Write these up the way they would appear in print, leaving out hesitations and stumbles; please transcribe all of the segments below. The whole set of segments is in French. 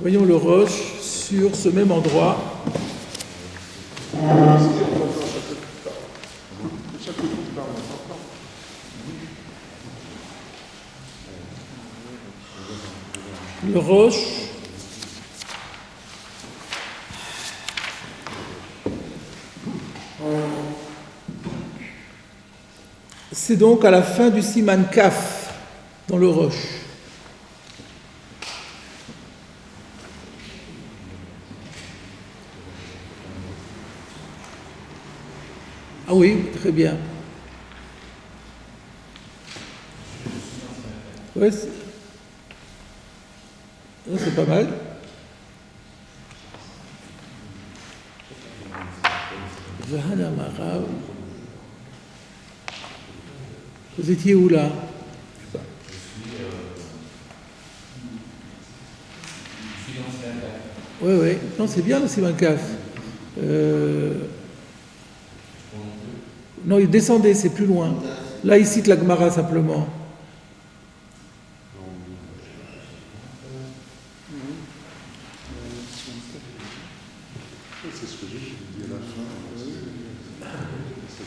Voyons le roche sur ce même endroit. Le roche c'est donc à la fin du Siman Kaf dans le roche. Ah oui, très bien. Ouais, c'est pas mal. Vous étiez où là? Oui. Non, c'est bien le Siman Kaf. Non, il descendait, c'est plus loin. Là, il cite la Gemara simplement.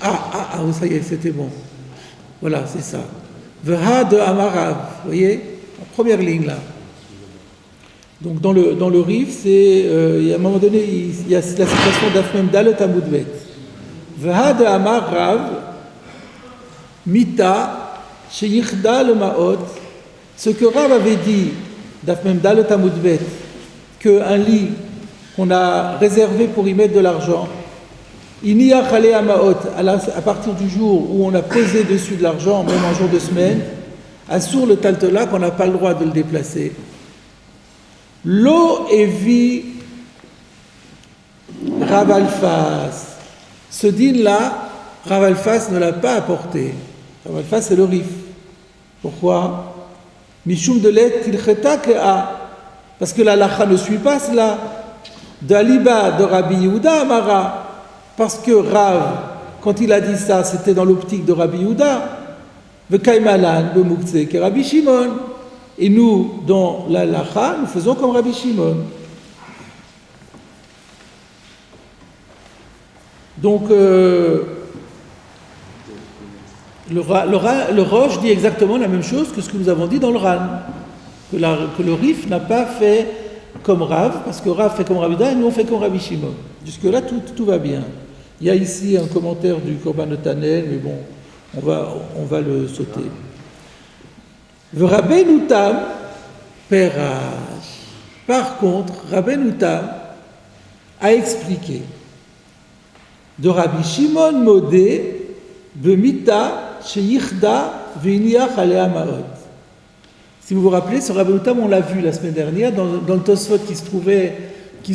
Ah, ça y est, c'était bon. Voilà, c'est ça. Veha de Amarav, vous voyez, en première ligne là. Donc dans le Rif, c'est, à un moment donné, il y a la citation d'Afmem Dalet Amoudbet. Veha de Amarav, Mita, Sheyichda le Maot, ce que Rav avait dit d'Afmem Dalet Amoudbet, qu'un lit qu'on a réservé pour y mettre de l'argent, Iniya Chale Amaot, à partir du jour où on a posé dessus de l'argent, même en jour de semaine, Assour le Taltola, qu'on n'a pas le droit de le déplacer. Lo Evi Rav Alfas. Ce din-là, Rav Alfas ne l'a pas apporté. Rav Alfas, c'est le Rif. Pourquoi? Mishum de let tilcheta ke'a. Parce que la lacha ne suit pas cela. D'Aliba de Rabbi Yehuda Amara. Parce que Rav, quand il a dit ça, c'était dans l'optique de Rabbi Yehuda, Vekaimalan, Bemukse, que Rabbi Shimon. Et nous, dans la Lacha, nous faisons comme Rabbi Shimon. Donc, le Roche dit exactement la même chose que ce que nous avons dit dans le Ran. Que le Rif n'a pas fait comme Rav, parce que Rav fait comme Rabbi Yehuda et nous on fait comme Rabbi Shimon. Jusque-là, tout va bien. Il y a ici un commentaire du Korban Netanel, mais bon, on va le sauter. Rabbeinu Tam Perach. Par contre, Rabbeinu Tam a expliqué de Rabbi Shimon Modé Bemita Sheyichda Veiniach Alea Maot. Si vous vous rappelez, ce Rabbeinu Tam, on l'a vu la semaine dernière dans le Tosfot qui se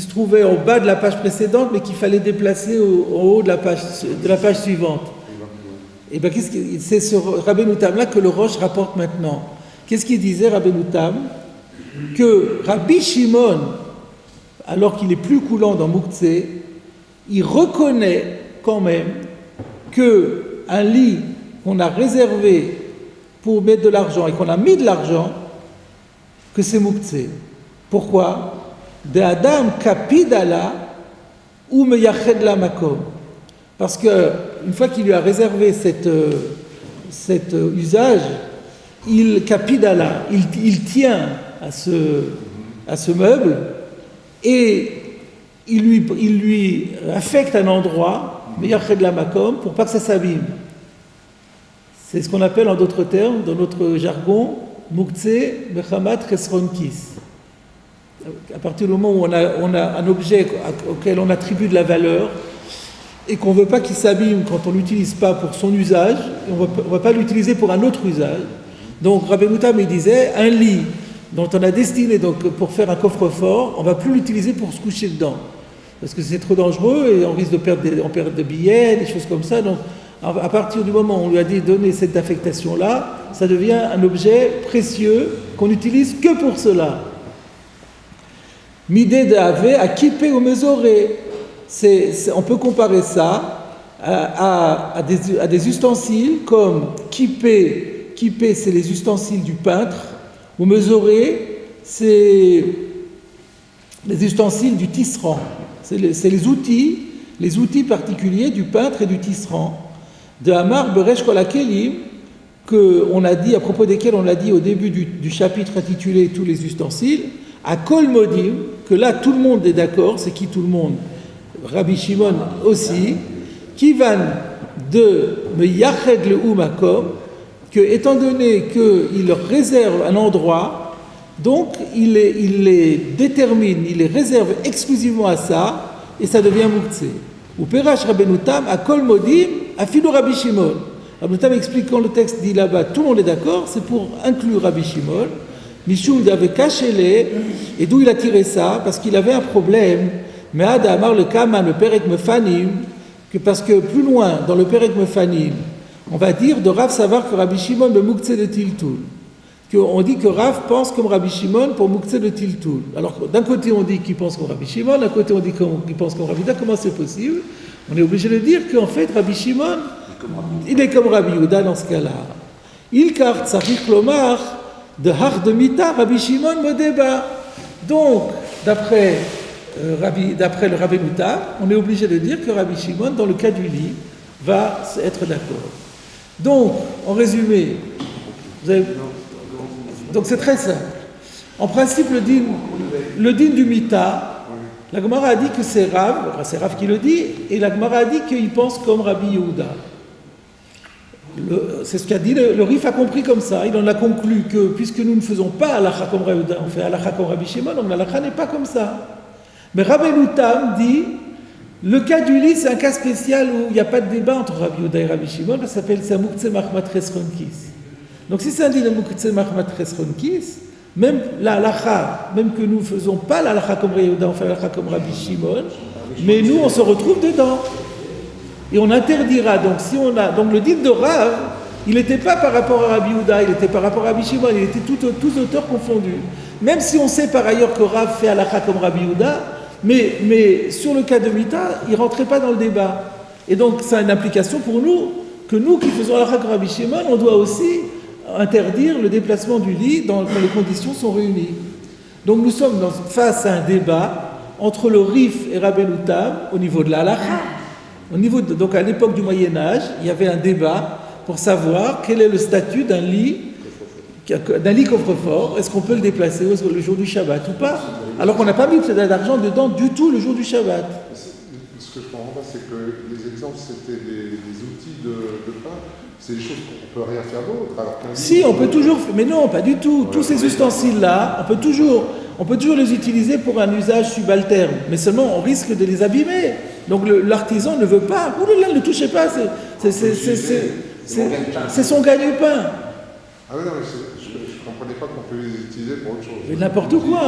trouvait en bas de la page précédente, mais qu'il fallait déplacer en haut de la page suivante. Et bien, c'est ce Rabbeinu Tam-là que le Roche rapporte maintenant. Qu'est-ce qu'il disait, Rabbeinu Tam? Que Rabbi Shimon, alors qu'il est plus coulant dans Moukhtse, il reconnaît quand même qu'un lit qu'on a réservé pour mettre de l'argent et qu'on a mis de l'argent, que c'est Moukhtse. Pourquoi? De Adam Kapidala ou Meyached la Makom. Parce qu'une fois qu'il lui a réservé cet usage, il Kapidala, il tient à ce meuble et il lui affecte un endroit, Meyached la Makom, pour pas que ça s'abîme. C'est ce qu'on appelle en d'autres termes, dans notre jargon, Moukhtse Bechamat Chesron Kis. À partir du moment où on a un objet auquel on attribue de la valeur et qu'on ne veut pas qu'il s'abîme quand on ne l'utilise pas pour son usage, on ne va pas l'utiliser pour un autre usage. Donc Rabbeinu Tam il disait, un lit dont on a destiné donc, pour faire un coffre-fort, on ne va plus l'utiliser pour se coucher dedans. Parce que c'est trop dangereux et on risque de perdre des billets, des choses comme ça. Donc à partir du moment où on lui a donné cette affectation-là, ça devient un objet précieux qu'on n'utilise que pour cela. Midé de Ave à Kipé ou Mesoré. On peut comparer ça à des ustensiles comme Kipé. Kipé, c'est les ustensiles du peintre. Ou Mesoré, c'est les ustensiles du tisserand. C'est les outils particuliers du peintre et du tisserand. De Hamar Beresh Kol HaKelim, qu'on a dit, à propos desquels on l'a dit au début du chapitre intitulé Tous les ustensiles, à Kol Modim, que là tout le monde est d'accord, c'est qui tout le monde? Rabbi Shimon aussi, qui van de me yached le umakom, que étant donné qu'il leur réserve un endroit, donc il les détermine, il les réserve exclusivement à ça, et ça devient mouktsé. Ou Perash Rabbeinu Tam, à Kol Modim, à Filou Rabbi Shimon. Rabbeinu Tam explique quand le texte dit là-bas, tout le monde est d'accord, c'est pour inclure Rabbi Shimon. Michoum avait caché les, et d'où il a tiré ça? Parce qu'il avait un problème. Mais Ada Amar le Kaman, le Perek Mefanim, que parce que plus loin, dans le Perek Mefanim, on va dire de Rav Savar que Rabbi Shimon de Mouktsé de Tiltoul. On dit que Rav pense comme Rabbi Shimon pour Mouktsé de Tiltoul. Alors d'un côté on dit qu'il pense comme Rabbi Shimon, d'un côté on dit qu'il pense comme Rabbi Yehuda. Comment c'est possible? On est obligé de dire qu'en fait Rabbi Shimon, il est comme Rabbi Yehuda dans ce cas-là. Il carte Sahih Klomar de Har de Mita, Rabbi Shimon Modeba. Donc, d'après le Rabbeinu Tam, on est obligé de dire que Rabbi Shimon, dans le cas du lit, va être d'accord. Donc, en résumé, donc c'est très simple. En principe, le din du Mita, la Gemara a dit que c'est Rav qui le dit, et la Gemara a dit qu'il pense comme Rabbi Yehuda. C'est ce qu'a dit, le Rif a compris comme ça. Il en a conclu que, puisque nous ne faisons pas halakha comme Rabbi Yehuda, on fait halakha comme Rabbi Shimon, donc l'halakha n'est pas comme ça. Mais Rabbeinu Tam dit, le cas du lit, c'est un cas spécial où il n'y a pas de débat entre Rabbi Yehuda et Rabbi Shimon, ça s'appelle Mouktsé Mahmat Resronkis. Donc si c'est un dit de Mouktsé Mahmat Resronkis, même la halakha, même que nous ne faisons pas la halakha comme Rabbi Yehuda, on fait la halakha comme Rabbi Shimon, mais nous on se retrouve dedans. Et on interdira, donc le dit de Rav, il n'était pas par rapport à Rabbi Yehuda, il était par rapport à Rabbi Shimon, il était tous auteurs confondus. Même si on sait par ailleurs que Rav fait halakha comme Rabbi Yehuda, mais sur le cas de Mita, il ne rentrait pas dans le débat. Et donc ça a une implication pour nous, que nous qui faisons halakha comme Rabbi Shimon, on doit aussi interdire le déplacement du lit quand les conditions sont réunies. Donc nous sommes face à un débat entre le Rif et Rabbeinu Tam au niveau de la halakha. Donc à l'époque du Moyen-Âge, il y avait un débat pour savoir quel est le statut d'un lit coffre-fort. Est-ce qu'on peut le déplacer le jour du Shabbat ou pas? Alors qu'on n'a pas mis d'argent dedans du tout le jour du Shabbat. Ce que je comprends pas, c'est que les exemples, c'était des outils de pain. C'est des choses qu'on ne peut rien faire d'autre. Si, on peut toujours, mais non, pas du tout. Tous ces ustensiles-là, on peut toujours les utiliser pour un usage subalterne. Mais seulement, on risque de les abîmer. Donc l'artisan ne veut pas. Ouh là là, ne touchez pas. C'est son gagne-pain. Ah oui, non, mais je ne comprenais pas qu'on pouvait les utiliser pour autre chose. Mais n'importe quoi.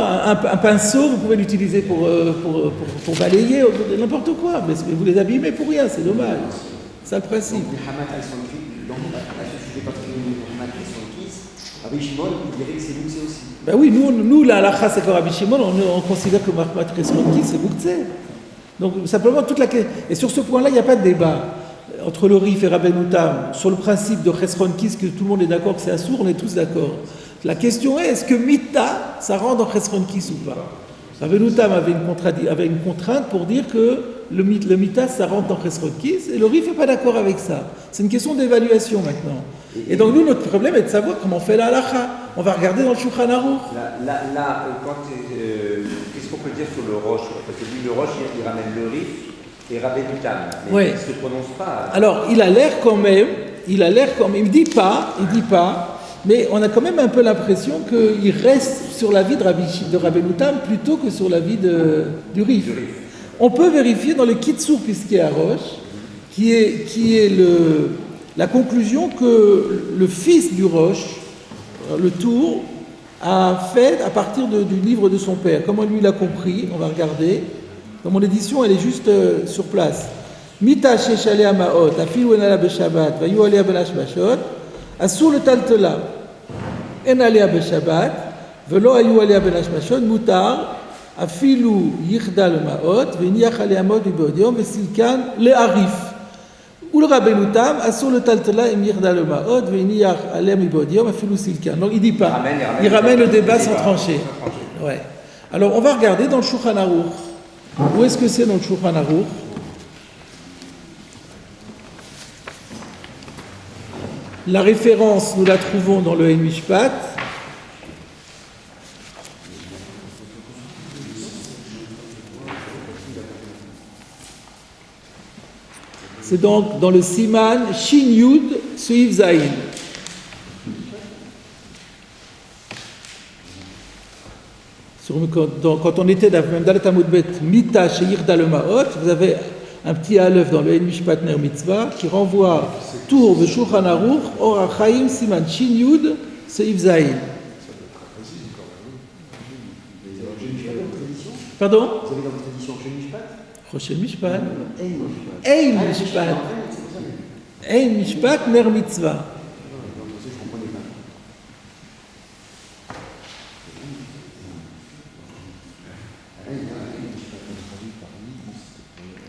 Un pinceau, vous pouvez l'utiliser pour balayer, n'importe quoi. Mais vous les abîmez pour rien, c'est dommage. C'est le principe. Donc, à ce sujet particulier de Hamad et Rabbi Shimon, il dirait que c'est Mouktsé aussi. Ben oui, nous la halakha, c'est comme Rabbi Shimon, on considère que Mahmat Resronkis, c'est Mouktsé. Donc, simplement, et sur ce point-là, il n'y a pas de débat entre le Rif et Rabbeinu Tam sur le principe de Resronkis, que tout le monde est d'accord que c'est assourd, on est tous d'accord. La question est que Mita, ça rentre dans Resronkis ou pas? Rabbeinu Tam avait une contrainte pour dire que le Mita, ça rentre dans Resronkis, et le Rif n'est pas d'accord avec ça. C'est une question d'évaluation maintenant. Et donc nous, notre problème est de savoir comment on fait la halakha. On va regarder dans le Shulchan Aruch. Qu'est-ce qu'on peut dire sur le Roche? Parce que lui, le Roche, il ramène le Rif et Rabbeinu Tam. Mais oui. Il ne se prononce pas. Alors, il a l'air quand même, il ne dit pas, mais on a quand même un peu l'impression qu'il reste sur l'avis de Rabbeinu Tam plutôt que sur l'avis du Rif. On peut vérifier dans le Kitsur Piskei Harosh, qui est la conclusion que le fils du Roche, le Tour, a fait à partir du livre de son père. Comment lui l'a compris? On va regarder. Dans mon édition, elle est juste sur place. Mita sheshalea ma'ot, afilu enala b'shabbat, vayu alea b'nashbashot, asur le taltela, en alea b'shabbat, velo ayu alea b'nashbashot, mutar, afilu yichda le ma'ot, v'niach alea mot b'odiom, v'silkan le harif. Ou le Rabbeinu Tam, asur le taltela, im yichda le ma'ot, v'niach alea b'odiom, afilu silkan. Donc il dit pas. Il ramène le débat sans trancher. Ouais. Alors, on va regarder dans le Shulchan Aruch. Où est-ce que c'est dans le Shulchan Aruch? La référence, nous la trouvons dans le Ein Mishpat. C'est donc dans le Siman Shin Yud Suiv Zayin. Quand on était dans Dalet Amud Bet Mita Sheir Dalemaot, vous avez un petit aleph dans le Ein Mishpat Ner Mitzvah qui renvoie Tour de Shulchan Aruch Or HaChaim Siman Shin Yud Suiv Zayin. Pardon? Vous avez dans votre édition chez Mishpat? Rochel Mishpat. Ein Mishpat. Ein Mishpat Ner Mitzvah.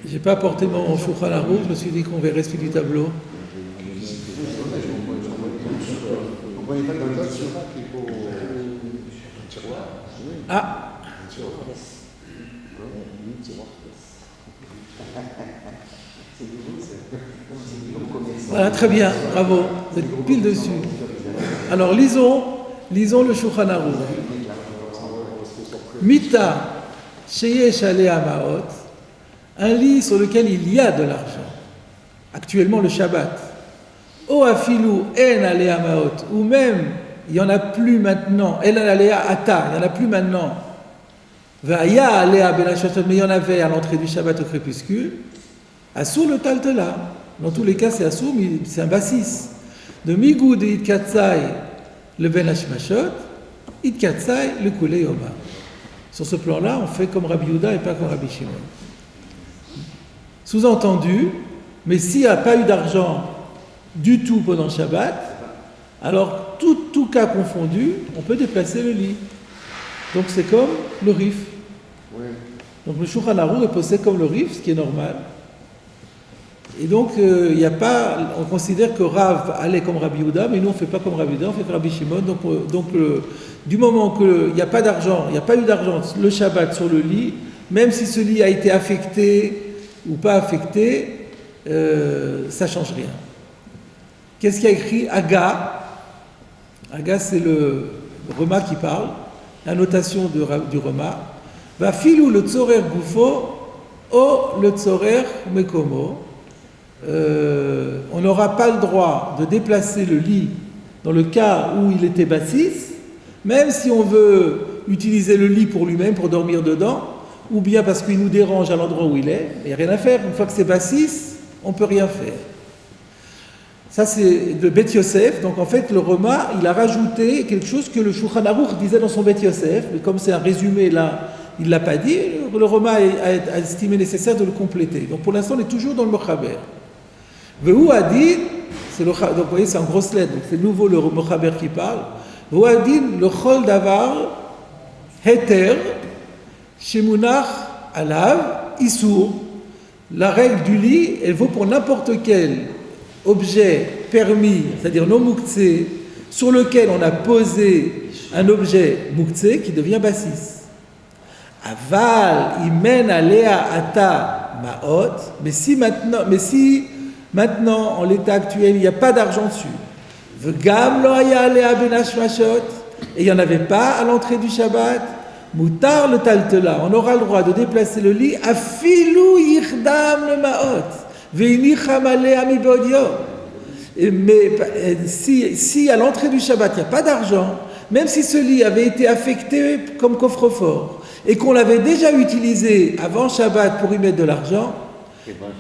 J'ai pas apporté mon Shulchan Aruch, je me suis dit qu'on verrait celui du tableau. Ah. Voilà, très bien, bravo, vous êtes pile dessus. Alors, lisons le Shulchan Aruch. Mita sheyesh alea ma'ot, un lit sur lequel il y a de l'argent. Actuellement, le Shabbat. O afilu en alea ma'ot, ou même, il n'y en a plus maintenant. En alea ata, il n'y en a plus maintenant. Va'ya alea ben hashashot, mais il y en avait à l'entrée du Shabbat au crépuscule. Assour le taltela. Dans tous les cas, c'est assour, mais c'est un bassis. De migoud et itkatsai, le ben hashmashot, itkatsai, le koulé yoma. Sur ce plan-là, on fait comme Rabbi Yehuda et pas comme Rabbi Shimon. Sous-entendu, mais s'il n'y a pas eu d'argent du tout pendant Shabbat, alors tout cas confondu, on peut déplacer le lit. Donc c'est comme le Rif. Oui. Donc le Shulchan Aruch est posé comme le Rif, ce qui est normal. Et donc il n'y a pas, on considère que Rav allait comme Rabbi Yehuda, mais nous on ne fait pas comme Rabbi Yehuda, on fait comme Rabbi Shimon. Donc du moment qu'il n'y a pas d'argent, il n'y a pas eu d'argent le Shabbat sur le lit, même si ce lit a été affecté ou pas affecté, ça ne change rien. Qu'est-ce qu'il y a écrit? Aga. Aga, c'est le Rema qui parle, la notation du Rema. Va filou le tzorer goufo, o le tzorer mekomo. On n'aura pas le droit de déplacer le lit dans le cas où il était bassis, même si on veut utiliser le lit pour lui-même, pour dormir dedans, ou bien parce qu'il nous dérange à l'endroit où il est, il n'y a rien à faire. Une fois que c'est bassis, on ne peut rien faire. Ça, c'est de Bet Yosef. Donc, en fait, le Rema, il a rajouté quelque chose que le Shulchan Aruch disait dans son Bet Yosef, mais comme c'est un résumé là, il ne l'a pas dit, le Rema a estimé nécessaire de le compléter. Donc, pour l'instant, on est toujours dans le Mochaber. Vehu Adin, donc vous voyez, c'est en grosse lettre, donc c'est nouveau le Mochaber qui parle. Vehu Adin, le Chol Davar, Heter, Shemunach Alav, Issour. La règle du lit, elle vaut pour n'importe quel objet permis, c'est-à-dire non mouktsé, sur lequel on a posé un objet mouktsé qui devient bassis. Aval, imen alea ata maot, mais si maintenant, en l'état actuel, il n'y a pas d'argent dessus, v'gam lo haya alea ben hashmashot, et il n'y en avait pas à l'entrée du Shabbat, Moutar le taltela, on aura le droit de déplacer le lit, afilou yirdam le maot, veinicham alea mi bodio. Mais si à l'entrée du Shabbat, il n'y a pas d'argent, même si ce lit avait été affecté comme coffre-fort, et qu'on l'avait déjà utilisé avant Shabbat pour y mettre de l'argent,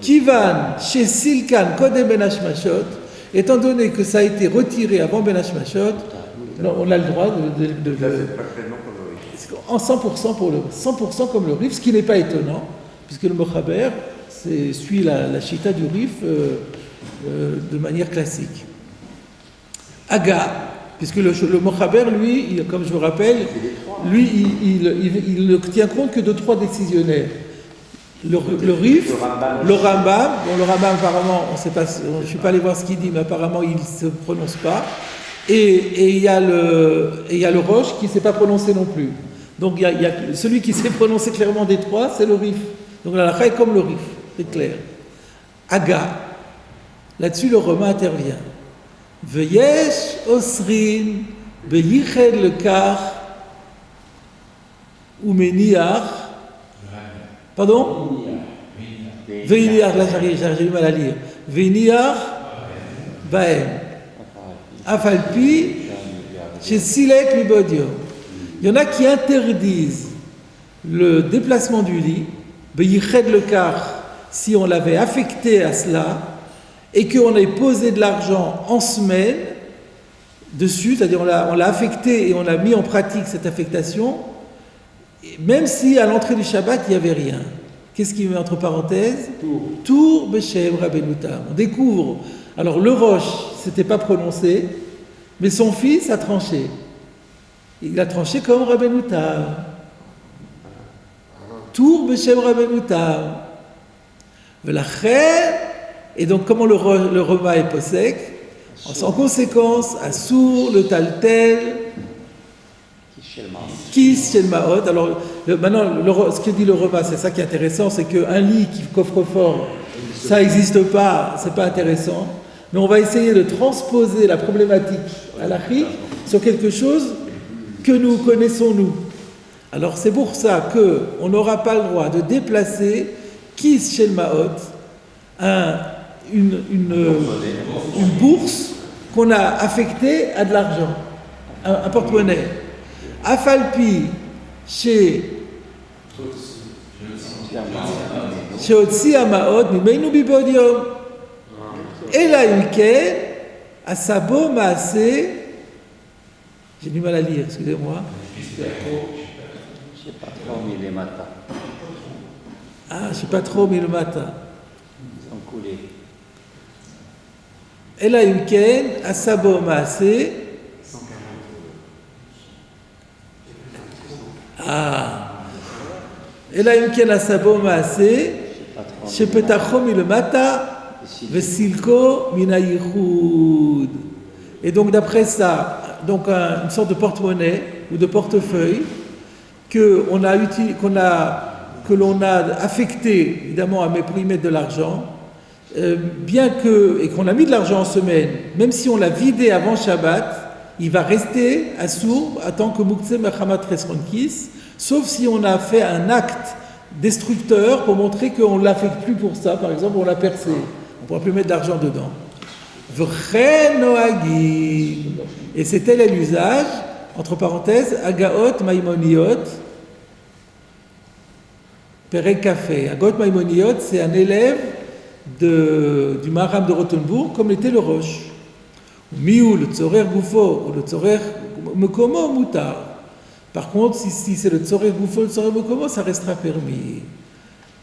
Kivan, chez Silkan, Kodem Ben Hashmashot, étant donné que ça a été retiré avant Ben Hashmashot, on a le droit de en 100% pour le 100% comme le Rif, ce qui n'est pas étonnant, puisque le Mochaber suit la chita du Rif de manière classique. Aga, puisque le Mochaber, lui, comme je vous rappelle, lui, il ne tient compte que de 3 décisionnaires. Le Rif, le Rambam, bon, le Rambam apparemment, on sait pas, je ne suis pas allé voir ce qu'il dit, mais apparemment il ne se prononce pas, et il y a le Roche qui ne s'est pas prononcé non plus. Donc il y a celui qui s'est prononcé clairement des trois, c'est le Rif. Donc la halakha est comme le Rif, c'est clair. Aga, là-dessus le Roma intervient. Veyesh osrin beyiched lekar umeniach. Pardon? Veiniach, là j'ai du mal à lire. Veiniach baem. Afalpi chez Silek Mibodio. Il y en a qui interdisent le déplacement du lit, beyiched lekar, si on l'avait affecté à cela, et qu'on ait posé de l'argent en semaine dessus, c'est-à-dire on l'a affecté et on a mis en pratique cette affectation, même si à l'entrée du Shabbat, il n'y avait rien. Qu'est-ce qu'il met entre parenthèses? Tour Beshem Rabbeinu Tam. On découvre, alors le Roche, c'était pas prononcé, mais son fils a tranché. Il a tranché comme Rabbeinu Tam. Tour Beshem Rabbeinu Tam. Et donc, comment le Roma est possèque? En conséquence, Assour, le Taltel, Kis Shel Maot. Alors, maintenant, ce que dit le Roma, c'est ça qui est intéressant, c'est qu'un lit qui coffre-fort, ça n'existe pas, c'est pas intéressant. Mais on va essayer de transposer la problématique halachique sur quelque chose que nous connaissons, nous. Alors, c'est pour ça qu'on n'aura pas le droit de déplacer Kis Shel Maot, une bourse qu'on a affectée à de l'argent, un porte-monnaie. Afalpi chez Otsi Amaot, Mimeinu Bibodium. Et là, Imken, Asabo Maase. J'ai du mal à lire, excusez-moi. Je sais pas trop, mais les matins. Ah, je sais pas trop, mais le matin. Ils ont coulé. Ela Imken, Asabo Maase. Ah. Ela Imken, Asabo Maase. Shepetacho milemata, Vesilko minayichud. Et donc, d'après ça, donc une sorte de porte-monnaie ou de portefeuille que l'on a affecté, évidemment, pour y mettre de l'argent, et qu'on a mis de l'argent en semaine, même si on l'a vidé avant Shabbat, il va rester à sourd à tant que Muktzeh Mechamat Resronkis, sauf si on a fait un acte destructeur pour montrer qu'on ne l'affecte plus pour ça. Par exemple, on l'a percé, on ne pourra plus mettre d'argent dedans. Et c'est tel est l'usage, entre parenthèses, Agaot Maimoniot, Perek Café. Agaot Maimoniot, c'est un élève du Maharam de Rothenburg, comme l'était le Roche. Miou, le Tzorer Goufo, ou le Tzorer Mekomo, Moutar. Par contre, si c'est le Tzorer Goufo, le Tzorer Mekomo, ça restera permis.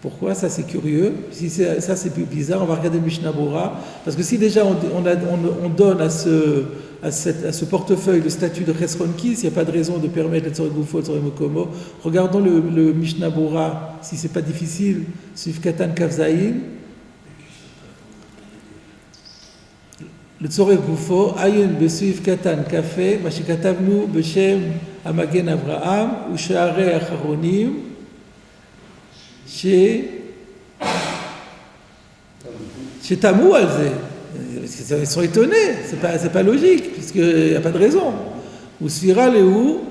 Pourquoi? Ça, c'est curieux. Si ça, c'est plus bizarre. On va regarder Mishnah Bora. Parce que si déjà on donne à ce portefeuille le statut de Chesronkis, il n'y a pas de raison de permettre le Tzorer Goufo, le Tzorer Mekomo. Regardons le Mishnah Bora, si c'est pas difficile. Suif Katan Kavzaïn. Le Tzorer Goufo, Ayin Besuif Katan Kafé, Mashikatavnu Beshem Amagen Avraham, ou Sheare Acharonim. Chez Tamou, ils sont étonnés, c'est pas logique, puisqu'il n'y a pas de raison. Ou Sfira Léou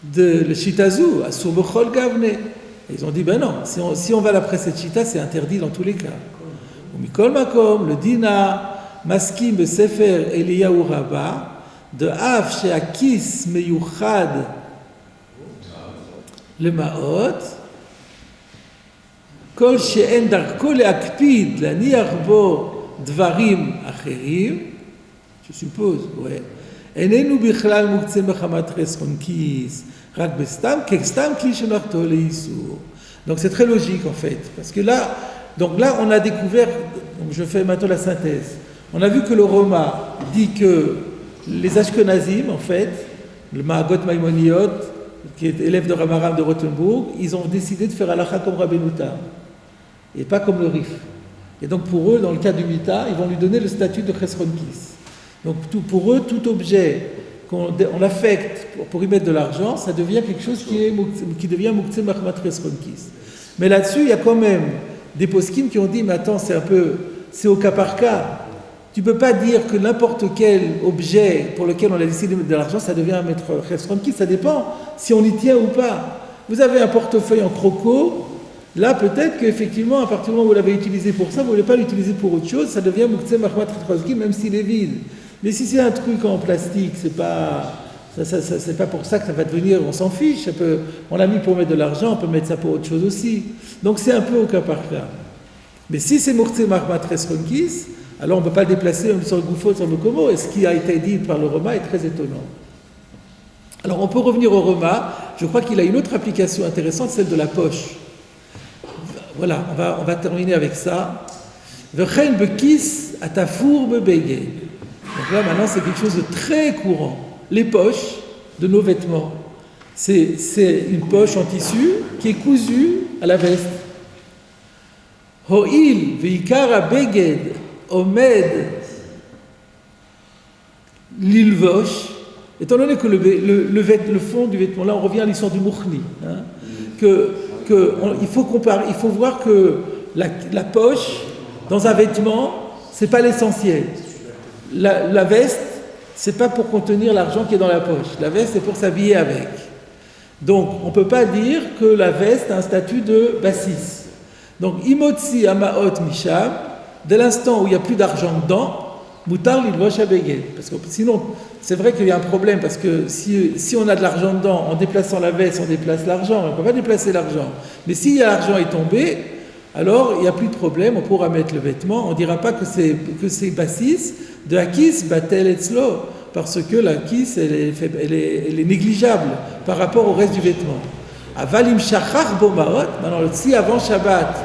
de le Chitazou, à Soubechol Gavne. Ils ont dit, ben non, si on va d'après cette Chita, c'est interdit dans tous les cas. Ou Mikol Makom, le Dina, Maskim Besefer Eliyahu Rabba, de Av chez Akis Meyuchad, le Maot, Kol she'en darko le'akpid laniach bo dvarim acherim, je suppose, ouais. Enenu bichlal muktzeh mechamat resronkis, rak bestam, kekstam kli shenarto le'isur. Donc c'est très logique en fait, parce que là, on a découvert, donc je fais maintenant la synthèse. On a vu que le Roma dit que les Ashkenazim, en fait, le Mahagot Maimoniot, qui est élève de Ramaram de Rothenburg, ils ont décidé de faire halakha comme Rabbeinu Tam, et pas comme le Rif. Et donc pour eux, dans le cas du Mita, ils vont lui donner le statut de Chesronkis. Donc pour eux, tout objet on l'affecte pour y mettre de l'argent, ça devient quelque chose qui devient Muktzeh Mahmat Resronkis. Mais là-dessus, il y a quand même des poskim qui ont dit, mais attends, c'est au cas par cas. Tu ne peux pas dire que n'importe quel objet pour lequel on a décidé de mettre de l'argent, ça devient un maître Resronkis. Ça dépend si on y tient ou pas. Vous avez un portefeuille en croco, là peut-être qu'effectivement, à partir du moment où vous l'avez utilisé pour ça, vous ne voulez pas l'utiliser pour autre chose, ça devient Muktzeh Mahmat Resronkis, même s'il est vide. Mais si c'est un truc en plastique, c'est pas pour ça que ça va devenir, on s'en fiche. On l'a mis pour mettre de l'argent, on peut mettre ça pour autre chose aussi. Donc c'est un peu au cas par cas. Mais si c'est Muktzeh Mahmat Resronkis, alors on ne peut pas le déplacer même sur le Gufot, sur le Komo, et ce qui a été dit par le Roma est très étonnant. Alors on peut revenir au Roma, je crois qu'il a une autre application intéressante, celle de la poche. Voilà, on va terminer avec ça. V'chein bekis atafour bebege. Donc là, maintenant, c'est quelque chose de très courant. Les poches de nos vêtements, c'est une poche en tissu qui est cousue à la veste. Ho'il ve'ikara beged omed l'ilvosh. Étant donné que le fond du vêtement, là, on revient à l'histoire du Mouchni, il faut voir que la poche, dans un vêtement, c'est pas l'essentiel. La veste, c'est pas pour contenir l'argent qui est dans la poche. La veste, c'est pour s'habiller avec. Donc, on peut pas dire que la veste a un statut de bassis. Donc, imotzi amaot misham, dès l'instant où il n'y a plus d'argent dedans, mutar l'ilvosh abeged. Parce que sinon, c'est vrai qu'il y a un problème, parce que si on a de l'argent dedans, en déplaçant la veste, on déplace l'argent, on ne peut pas déplacer l'argent. Mais si l'argent est tombé, alors il n'y a plus de problème, on pourra mettre le vêtement, on ne dira pas que c'est bassis, de la kiss batel etzlo, parce que la kiss, elle est négligeable par rapport au reste du vêtement. Avalim shachar bomaot, maintenant si avant Shabbat,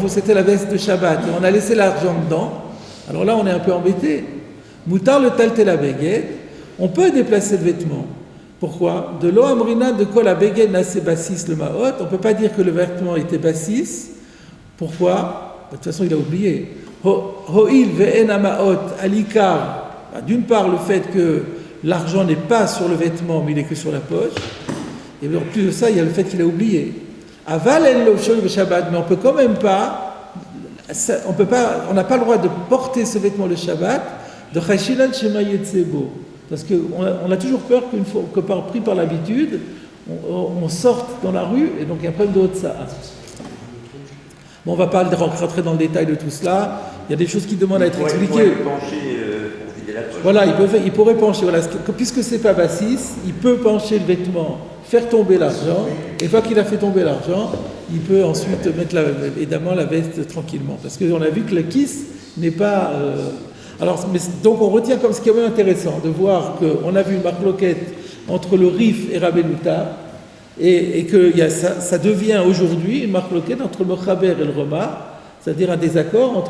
c'était la veste de Shabbat, et on a laissé l'argent dedans, alors là on est un peu embêté. Moutar le taltel la beged, on peut déplacer le vêtement. Pourquoi? De lo amrina de kol la beged nase bassis le maot, on ne peut pas dire que le vêtement était bassis. Pourquoi? De toute façon, il a oublié. Ho'il ve'en amaot alikar, d'une part le fait que l'argent n'est pas sur le vêtement, mais il est que sur la poche. Et en plus de ça, il y a le fait qu'il a oublié. Aval en lovshol le Shabbat, mais on peut quand même pas, on n'a pas le droit de porter ce vêtement le Shabbat, de chashilan shema yetzebo, parce qu'on a toujours peur qu'une fois pris par l'habitude, on sorte dans la rue et donc il y a un problème de Hotsa. Bon, on ne va pas rentrer dans le détail de tout cela. Il y a des choses qui demandent à être expliquées. Il pourrait pencher pour vider la poche. Voilà, il pourrait pencher. Voilà, puisque c'est pas bassis, il peut pencher le vêtement, faire tomber l'argent, et une fois qu'il a fait tomber l'argent, il peut ensuite mettre évidemment la veste tranquillement. Parce qu'on a vu que la kiss n'est pas... donc on retient comme ce qui est même intéressant, de voir qu'on a vu une marloquette entre le Rif et Rabbenuta, et que ça devient aujourd'hui une marloquette entre le Mechaber et le Roma, c'est-à-dire un désaccord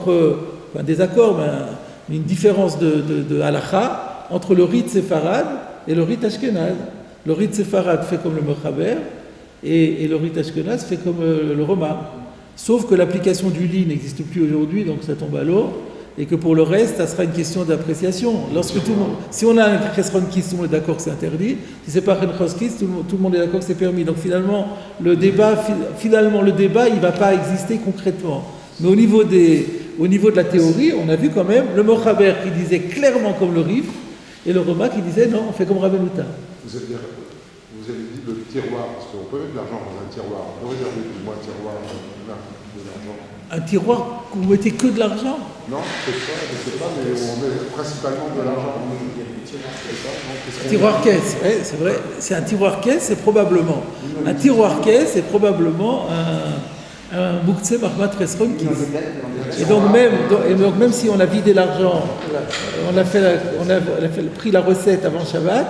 une différence de halakha entre le rite séfarade et le rite ashkénaze. Le rite séfarade fait comme le Mechaber et le rite ashkénaze fait comme le Roma. Sauf que l'application du lit n'existe plus aujourd'hui, donc ça tombe à l'eau, et que pour le reste, ça sera une question d'appréciation. Si on a un Chesronkis, tout le monde est d'accord que c'est interdit. Si c'est pas un Chesronkis, tout le monde est d'accord que c'est permis. Donc finalement, le débat, il ne va pas exister concrètement. Mais au niveau de la théorie, on a vu quand même le Mechaber qui disait clairement comme le Rif, et le Roma qui disait non, on fait comme Rabbenuta. Vous avez dit le tiroir, parce qu'on peut mettre de l'argent dans un tiroir. On peut réserver plus ou moins un tiroir de l'argent. Un tiroir où vous mettez que de l'argent? Non, je ne sais pas, mais on met principalement de l'argent. Un tiroir-caisse, oui, c'est vrai. C'est un tiroir-caisse, c'est probablement. Un tiroir-caisse, c'est probablement un Muktzeh Mahmat Resronkis. Et donc même si on a vidé l'argent, on a pris la recette avant Shabbat,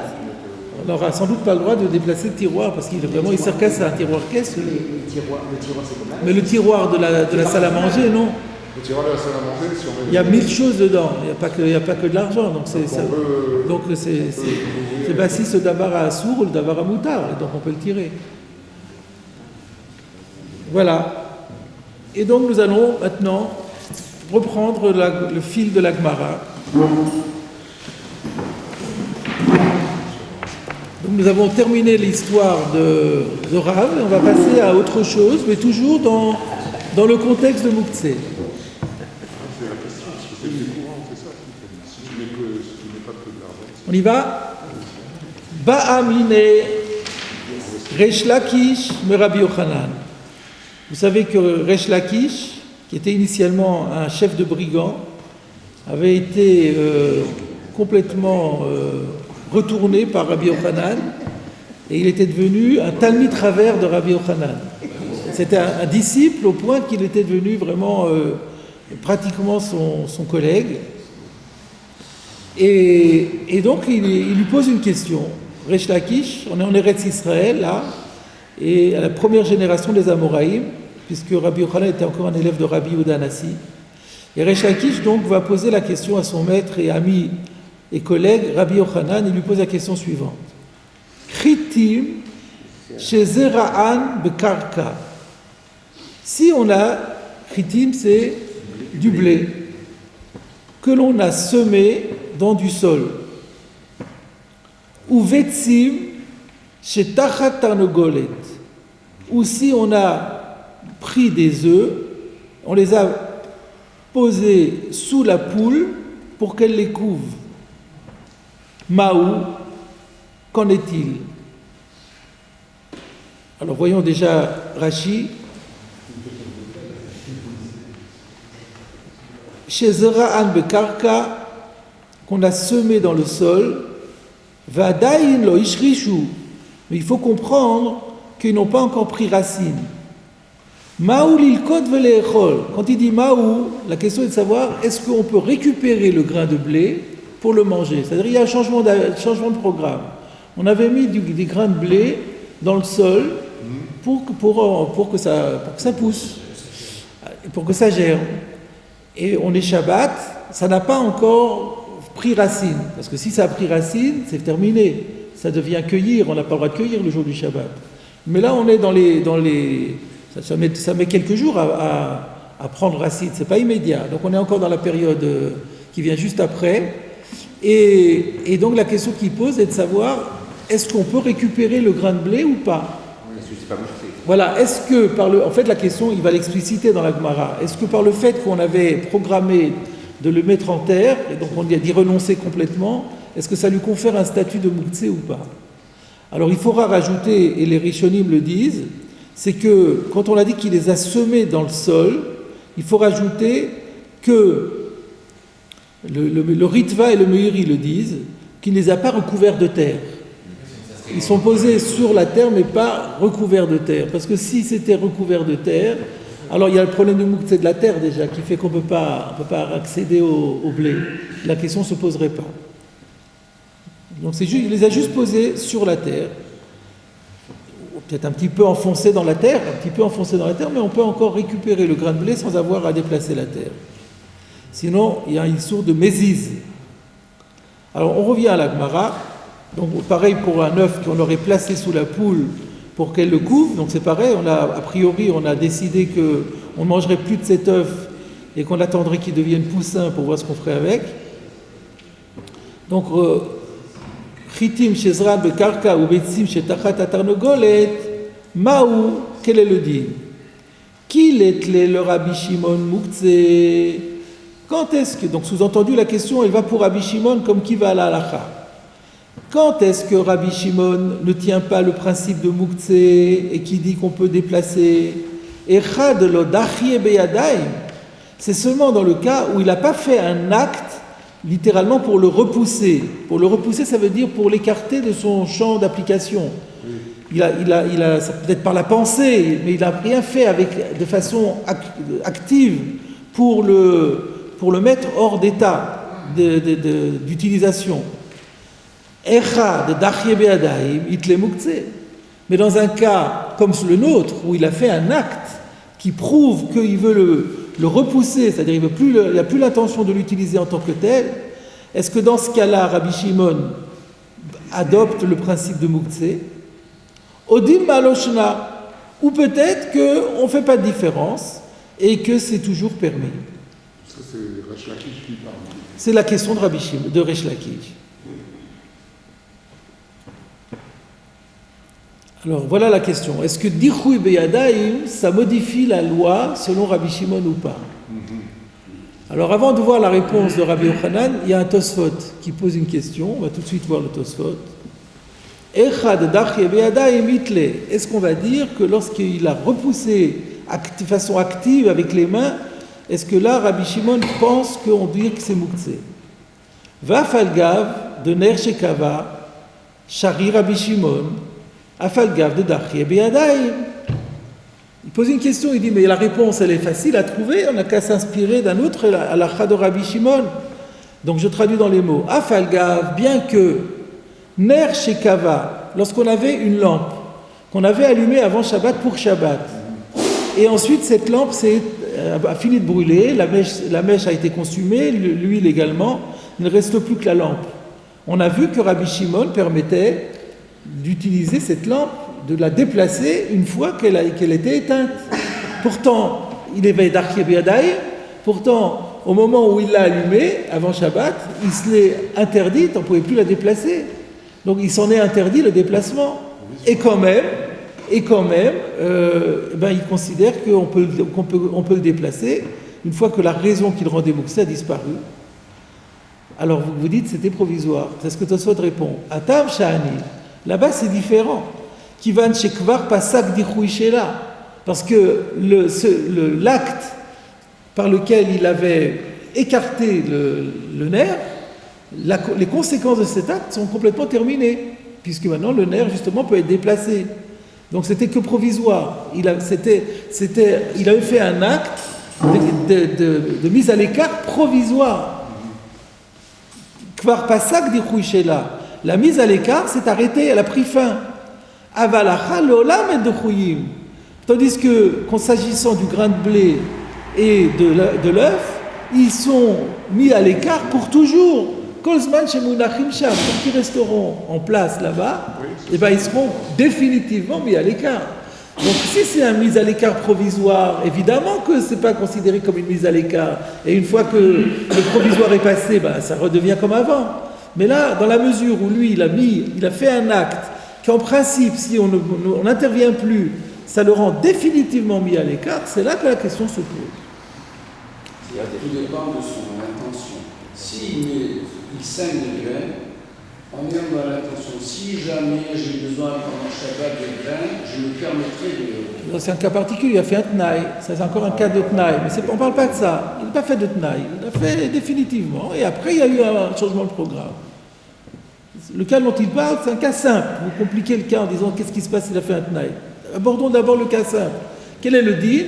on n'aura sans doute pas le droit de déplacer le tiroir, parce qu'il sert qu'à ça, un tiroir-caisse. Le tiroir, c'est comme là. Mais le tiroir de la salle à manger, non. Le tiroir de la salle à manger, si on met... Il y a 1000 choses dedans, il n'y a pas que de l'argent. Donc c'est bassis le davar à assour ou le davar à moutar, et donc on peut le tirer. Voilà. Et donc nous allons maintenant reprendre le fil de la Gemara. Donc nous avons terminé l'histoire de Rav, et on va passer à autre chose, mais toujours dans le contexte de Mouktsé. C'est la question, parce que c'est courant, c'est ça. Si tu n'es pas que de l'argent. On y va? Ba'amine Resh Lakish me Rabbi Yochanan. Vous savez que Resh Lakish, qui était initialement un chef de brigands, avait été complètement retourné par Rabbi Yochanan, et il était devenu un talmid travers de Rabbi Yochanan. C'était un disciple au point qu'il était devenu vraiment pratiquement son collègue. Et donc il lui pose une question. Resh Lakish, on est en Eretz Israël là, et à la première génération des Amoraïm, puisque Rabbi Yochanan était encore un élève de Rabbi Yehuda Hanassi. Et Resh Lakish donc va poser la question à son maître et ami et collègue Rabbi Yochanan. Il lui pose la question suivante. Kritim shezera'an bekarka. Si on a, kritim c'est du blé que l'on a semé dans du sol, ou vetsim shetachat tarnogolet, ou si on a pris des œufs, on les a posés sous la poule pour qu'elle les couve. Maou, qu'en est-il? Alors voyons déjà Rashi. Chez Zera'an Bekarka, qu'on a semé dans le sol, Vadaïn lo ishrishu, mais il faut comprendre qu'ils n'ont pas encore pris racine. Maou lilkot veleechol. Quand il dit maou, la question est de savoir est-ce qu'on peut récupérer le grain de blé pour le manger. C'est-à-dire il y a un changement de programme. On avait mis des grains de blé dans le sol pour que ça pousse, pour que ça germe. Et on est Shabbat, ça n'a pas encore pris racine. Parce que si ça a pris racine, c'est terminé. Ça devient cueillir, on n'a pas le droit de cueillir le jour du Shabbat. Mais là, on est dans les ça met quelques jours à prendre racine, c'est pas immédiat. Donc on est encore dans la période qui vient juste après. Et donc la question qu'il pose est de savoir, est-ce qu'on peut récupérer le grain de blé ou pas? Voilà, est-ce que en fait la question, il va l'expliciter dans la Gemara, est-ce que par le fait qu'on avait programmé de le mettre en terre, et donc on d'y renoncer complètement, est-ce que ça lui confère un statut de Mouktsé ou pas? Alors il faudra rajouter, et les Rishonim le disent, c'est que quand on a dit qu'il les a semés dans le sol, il faut rajouter que le Ritva et le Meiri le disent, qu'il ne les a pas recouverts de terre. Ils sont posés sur la terre, mais pas recouverts de terre. Parce que si c'était recouvert de terre, alors il y a le problème de Mouktsé de la terre déjà, qui fait qu'on ne peut pas accéder au blé. La question ne se poserait pas. Donc il les a juste posés sur la terre. Peut-être un petit peu enfoncé dans la terre, mais on peut encore récupérer le grain de blé sans avoir à déplacer la terre. Sinon, il y a une source de mézise. Alors, on revient à la Gemara. Donc, pareil pour un œuf qu'on aurait placé sous la poule pour qu'elle le couvre. Donc, c'est pareil. A priori, on a décidé qu'on ne mangerait plus de cet œuf et qu'on attendrait qu'il devienne poussin pour voir ce qu'on ferait avec. Donc, Chitim shezra bekarka ou betzim shetachat atarnogolet, maou, quel est le din? Qu'il est le Rabbi Shimon Mouktsé? Quand est-ce que, donc sous-entendu la question elle va pour Rabbi Shimon comme qui va à la halakha. Quand est-ce que Rabbi Shimon ne tient pas le principe de Mouktsé et qui dit qu'on peut déplacer? Echad lo dachie beyadayim, c'est seulement dans le cas où il n'a pas fait un acte littéralement pour le repousser. Pour le repousser, ça veut dire pour l'écarter de son champ d'application. Il a peut-être par la pensée, mais il n'a rien fait de façon active pour le mettre hors d'état d'utilisation. Echad dachie be'adayim itle Mouktsé. Mais dans un cas comme le nôtre, où il a fait un acte qui prouve qu'il veut le repousser, c'est-à-dire il n'a plus l'intention de l'utiliser en tant que tel, est-ce que dans ce cas-là, Rabbi Shimon adopte le principe de Mouktsé? Odim maloshna, ou peut-être qu'on ne fait pas de différence et que c'est toujours permis. Ça, c'est Resh Lakish qui parle. C'est la question de Rabbi Shimon, de Resh Lakish. Alors voilà la question. Est-ce que Dichouy Beyadaïm, ça modifie la loi selon Rabbi Shimon ou pas? Alors avant de voir la réponse de Rabbi Yochanan, il y a un Tosfot qui pose une question. On va tout de suite voir le Tosfot. Echad Dachye Beyadaïm Itle. Est-ce qu'on va dire que lorsqu'il a repoussé de façon active avec les mains, est-ce que là Rabbi Shimon pense qu'on dit que c'est Mouktsé? Vafalgav de Ner Shekava, Shari Rabbi Shimon, Afalgav de Dachye Beyadaïm. Il pose une question, il dit, mais la réponse, elle est facile à trouver, on n'a qu'à s'inspirer d'un autre halakha de Rabbi Shimon. Donc je traduis dans les mots. Afalgav, bien que Ner Shekava, lorsqu'on avait une lampe, qu'on avait allumée avant Shabbat pour Shabbat, et ensuite cette lampe a fini de brûler, la mèche a été consumée, l'huile également, il ne reste plus que la lampe. On a vu que Rabbi Shimon permettait d'utiliser cette lampe, de la déplacer une fois qu'elle était éteinte. Pourtant, il est Dachye Beyadaïm, pourtant, au moment où il l'a allumée, avant Shabbat, il se l'est interdite, on ne pouvait plus la déplacer. Donc il s'en est interdit le déplacement. Et quand même, il considère qu'on peut le déplacer une fois que la raison qui le rendait Mouktsé a disparu. Alors vous vous dites c'était provisoire. C'est ce que Tosfot répond. Atam Sha'ani. Là-bas c'est différent. Kivan Shekvar Pasak Dichouy Shela. Parce que l'acte par lequel il avait écarté le nerf, les conséquences de cet acte sont complètement terminées. Puisque maintenant le nerf justement peut être déplacé. Donc c'était que provisoire. Il avait fait un acte de mise à l'écart provisoire. Kvar Pasak Dichouy Shela. La mise à l'écart s'est arrêtée, elle a pris fin. Avalacha leolam et Dichouyim. Tandis que, s'agissant du grain de blé et de l'œuf, ils sont mis à l'écart pour toujours. Kolzman shemunachim sham, quand ils resteront en place là-bas, ils seront définitivement mis à l'écart. Donc si c'est une mise à l'écart provisoire, évidemment que ce n'est pas considéré comme une mise à l'écart. Et une fois que le provisoire est passé, ça redevient comme avant. Mais là, dans la mesure où lui, il a fait un acte qu'en principe, si on n'intervient plus, ça le rend définitivement mis à l'écart, c'est là que la question se pose. Tout dépend de son intention. S'il saigne des graines, en ayant dans l'intention, si jamais j'ai besoin pendant Shabbat de graines, je me permettrai de... C'est un cas particulier, il a fait un tnaï, ça c'est encore un cas de tnaï, mais on ne parle pas de ça, il n'a pas fait de tnaï, il l'a fait définitivement, et après il y a eu un changement de programme. Le cas dont il parle, c'est un cas simple, vous compliquez le cas en disant qu'est-ce qui se passe s'il a fait un tnaï. Abordons d'abord le cas simple. Quel est le deal?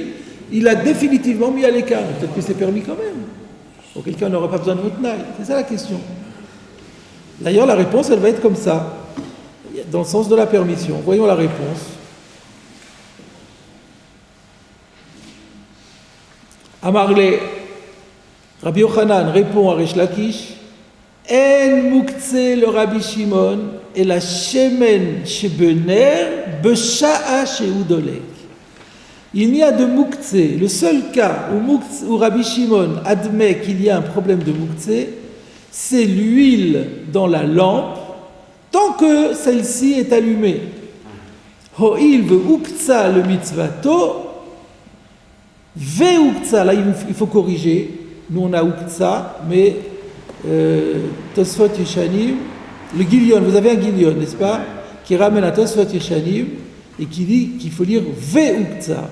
Il a définitivement mis à l'écart, peut-être que c'est permis quand même. Auquel cas on n'aura pas besoin de votre tnaï, c'est ça la question. D'ailleurs, la réponse, elle va être comme ça, dans le sens de la permission. Voyons la réponse. Amarle, Rabbi Yochanan répond à Resh Lakish, En Mouktsé le Rabbi Shimon et la Shemen Shebener Besha'a Sheudolek. Il n'y a de Mouktsé, le seul cas où Rabbi Shimon admet qu'il y a un problème de Mouktsé, c'est l'huile dans la lampe, tant que celle-ci est allumée. Ho'il ve uktsa le mitzvato, ve uktsa, là il faut corriger, nous on a uktsa, mais Tosfot Yeshanim, le Gilion, vous avez un Gilion, n'est-ce pas, qui ramène à Tosfot Yeshanim et qui dit qu'il faut lire ve uktsa.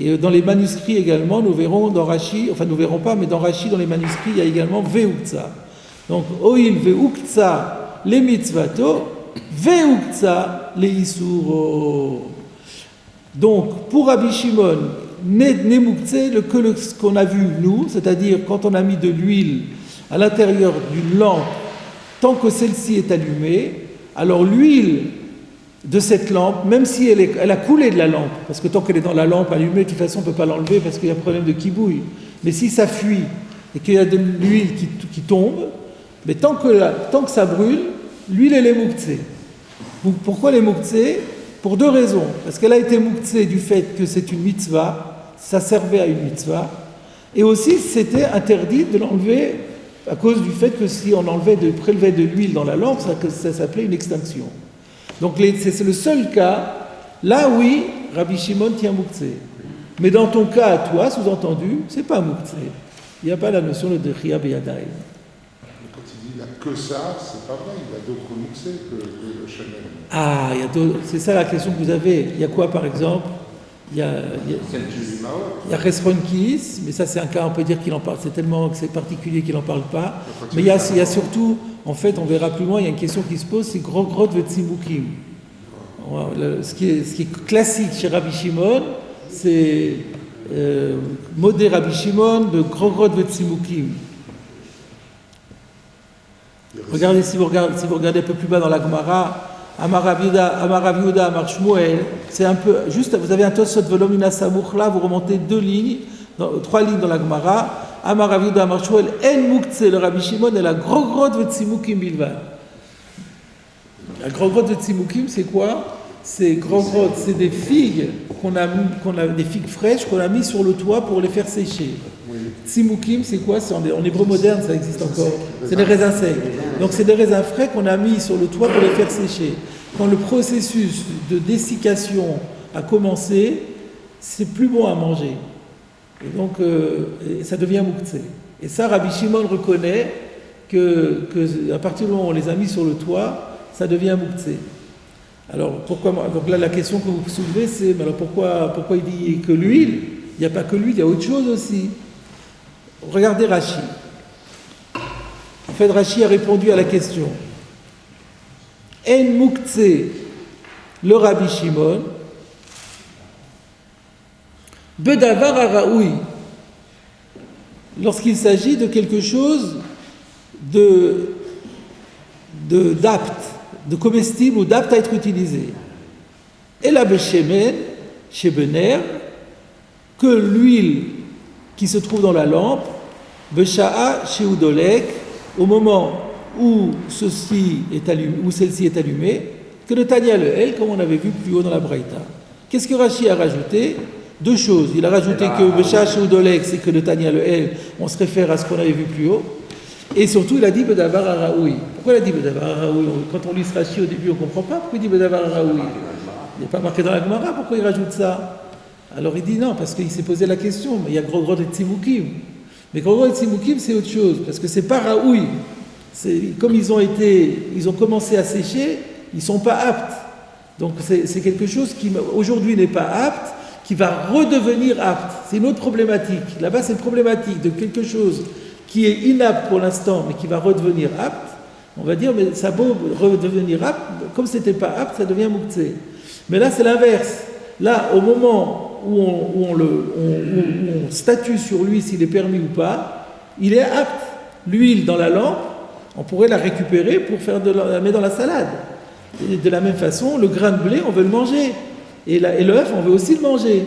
Et dans les manuscrits également, nous verrons dans Rashi, enfin nous verrons pas, mais dans Rashi, dans les manuscrits, il y a également Ve'uktsa. Donc, Oil Ve'uktsa les mitzvato, Ve'uktsa les isuro. Donc, pour Rabbi Shimon, Nemouktsé, ce qu'on a vu nous, c'est-à-dire quand on a mis de l'huile à l'intérieur d'une lampe, tant que celle-ci est allumée, alors l'huile de cette lampe, même si elle a coulé de la lampe, parce que tant qu'elle est dans la lampe allumée, de toute façon on ne peut pas l'enlever parce qu'il y a un problème de kibouille. Mais si ça fuit et qu'il y a de l'huile qui tombe, mais tant que ça brûle, l'huile elle est mouktsé. Pourquoi elle est mouktsé? Pour deux raisons. Parce qu'elle a été mouktsé du fait que c'est une mitzvah, ça servait à une mitzvah, et aussi c'était interdit de l'enlever à cause du fait que si on prélevait de l'huile dans la lampe, ça s'appelait une extinction. Donc c'est le seul cas, là oui, Rabbi Shimon tient Moukse. Mais dans ton cas à toi, sous-entendu, c'est pas Moukse. Il n'y a pas la notion de Dechia Beyadai. Quand il dit il n'y a que ça, c'est pas vrai, il y a d'autres mouxés que le Chanel. Ah, il y a d'autres, c'est ça la question que vous avez. Il y a quoi par exemple? Il y a Resronkis, mais ça c'est un cas, on peut dire qu'il en parle, c'est tellement que c'est particulier qu'il n'en parle pas. Mais il y a surtout, en fait, on verra plus loin, il y a une question qui se pose, c'est Grogrot Vetzimukim. Ce qui est classique chez Rabbi Shimon, c'est Modé Rabbi Shimon de Grogrot Vetzimukim. Regardez, si vous regardez un peu plus bas dans la Gemara, Amar Rav Yehuda, Amar Shmuel, c'est un peu, juste, vous avez un Tosot Volomina Samuch là, vous remontez 3 lignes dans la Gemara, Amar Rav Yehuda, Amar Shmuel, En Muktzeh, le Rabbi Shimon, et la Grogrot Vetzimukim Bilvad. La Grogrot Vetzimukim, c'est quoi? C'est Grogrot, c'est des figues des figues fraîches qu'on a mis sur le toit pour les faire sécher. Tsimukim, c'est quoi? C'est en hébreu moderne, ça existe encore. C'est des raisins secs. Donc c'est des raisins frais qu'on a mis sur le toit pour les faire sécher. Quand le processus de dessiccation a commencé, c'est plus bon à manger. Et donc ça devient mouktsé. Et ça, Rabbi Shimon reconnaît que à partir du moment où on les a mis sur le toit, ça devient mouktsé. Alors pourquoi? Donc là, la question que vous soulevez, c'est mais alors pourquoi il dit que l'huile? Il n'y a pas que l'huile, il y a autre chose aussi. Regardez Rashi. En fait, Rashi a répondu à la question. En Mouktsé, le Rabbi Shimon, Bedavar Araoui, lorsqu'il s'agit de quelque chose d'apte, de comestible ou d'apte à être utilisé. Et la Beshemen, chez Bener, que l'huile qui se trouve dans la lampe, Besha'a chez Udolek, au moment où celle-ci est allumée, que le Tanya le El, comme on avait vu plus haut dans la Braïta. Qu'est-ce que Rashi a rajouté? 2 choses. Il a rajouté que Besha'a chez Udolek, c'est que le Tanya le El, on se réfère à ce qu'on avait vu plus haut. Et surtout, il a dit Bedavar Araoui. Pourquoi il a dit Bedavar Araoui? Quand on lit ce Rashi au début, on ne comprend pas pourquoi il dit Bedavar Araoui. Il n'est pas marqué dans la Gemara, pourquoi il rajoute ça? Alors il dit non, parce qu'il s'est posé la question, mais il y a Grogrot et Tsimukim. Mais Grogrot et Tsimukim, c'est autre chose, parce que c'est pas Raoui. Comme ils ont commencé à sécher, ils ne sont pas aptes. Donc c'est quelque chose qui aujourd'hui n'est pas apte, qui va redevenir apte. C'est une autre problématique. Là-bas, c'est une problématique de quelque chose qui est inapte pour l'instant, mais qui va redevenir apte. On va dire, mais ça peut redevenir apte, comme ce n'était pas apte, ça devient mouktsé. Mais là, c'est l'inverse. Là, au moment où on statue sur lui s'il est permis ou pas, il est apte. L'huile dans la lampe, on pourrait la récupérer pour la mettre dans la salade. Et de la même façon, le grain de blé, on veut le manger. Et l'œuf, on veut aussi le manger.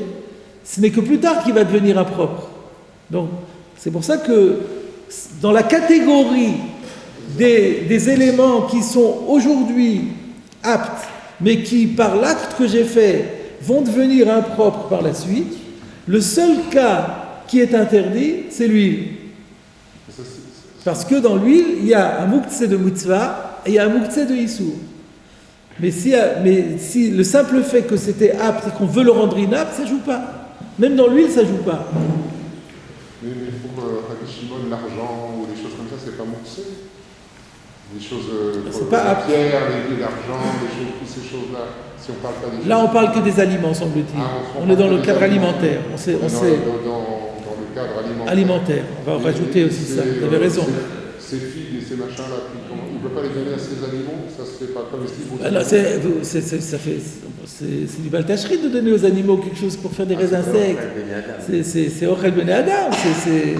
Ce n'est que plus tard qu'il va devenir impropre. Donc, c'est pour ça que dans la catégorie des éléments qui sont aujourd'hui aptes, mais qui, par l'acte que j'ai fait, vont devenir impropres par la suite, le seul cas qui est interdit, c'est l'huile. Parce que dans l'huile, il y a un mouktsé de mitzvah et il y a un mouktsé de issour. Mais si le simple fait que c'était apte et qu'on veut le rendre inapte, ça ne joue pas. Même dans l'huile, ça ne joue pas. Mais pour Rabbi Shimon, l'argent ou des choses comme ça, c'est pas mouktsé. Des choses c'est pas la pierre, l'argent, toutes ces choses-là. Si on parle pas des là, on parle que des aliments, semble-t-il. On est dans le cadre alimentaire. Dans le cadre alimentaire. On va rajouter aussi ça. Vous avez raison. Ces figues et ces machins-là, on ne peut pas les donner à ces animaux. Ça se fait pas comestible. C'est du baltacherie de donner aux animaux quelque chose pour faire des raisins secs. C'est Ochel Bene Adam. C'est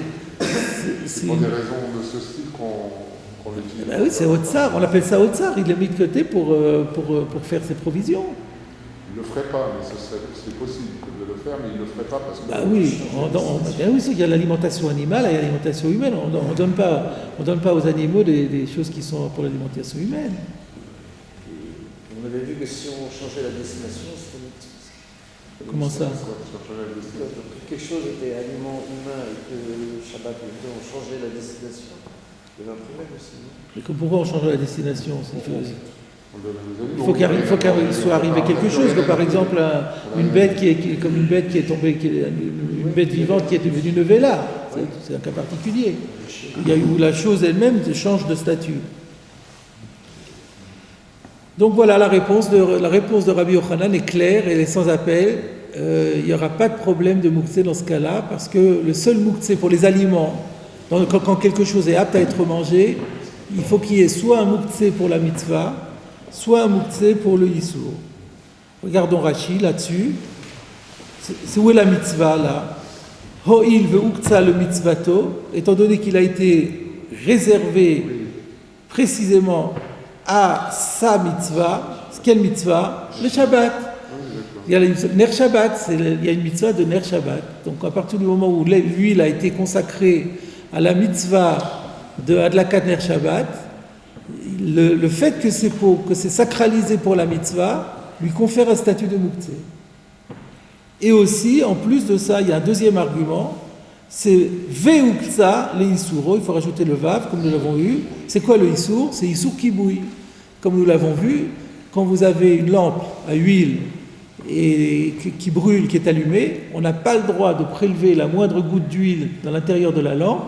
pour des raisons de ce style qu'on l'utilise. Oui, c'est Otsar. On appelle ça Otsar. Il l'a mis de côté pour faire ses provisions. Il ne le ferait pas, mais c'est possible de le faire, mais il ne le ferait pas parce que... oui, il y a l'alimentation animale et l'alimentation humaine. On ne donne pas aux animaux des choses qui sont pour l'alimentation humaine. On avait vu que si on changeait la destination, c'était... Comment ça? Quelque chose était aliment humain et que le Shabbat, on changeait la destination. Il y avait un problème aussi, non? Mais pourquoi on changeait la destination? Il faut qu'il soit arrivé quelque chose, comme par exemple une bête qui est tombée, une bête vivante qui est devenue une vela. C'est un cas particulier. Il y a où la chose elle-même change de statut. Donc voilà, la réponse de Rabbi Yochanan est claire, elle est sans appel. Il n'y aura pas de problème de mouktsé dans ce cas-là, parce que le seul mouktsé pour les aliments, quand quelque chose est apte à être mangé, il faut qu'il y ait soit un mouktsé pour la mitzvah, soit un mouktsé pour le yissour. Regardons Rashi là-dessus. C'est où est la mitzvah là? Ho'il ve'uktsa le mitzvato, étant donné qu'il a été réservé précisément à sa mitzvah. Quelle mitzvah? Le Shabbat. Il y a Ner Shabbat, il y a une mitzvah de Ner Shabbat. Donc à partir du moment où l'huile a été consacrée à la mitzvah de Adlakat Ner Shabbat, le fait que c'est sacralisé pour la mitzvah lui confère un statut de mouktsé. Et aussi, en plus de ça, il y a un deuxième argument, c'est ve'uktsa le isuro, il faut rajouter le vav, comme nous l'avons vu. C'est quoi le issour? C'est issour qui bouille. Comme nous l'avons vu, quand vous avez une lampe à huile et qui brûle, qui est allumée, on n'a pas le droit de prélever la moindre goutte d'huile dans l'intérieur de la lampe,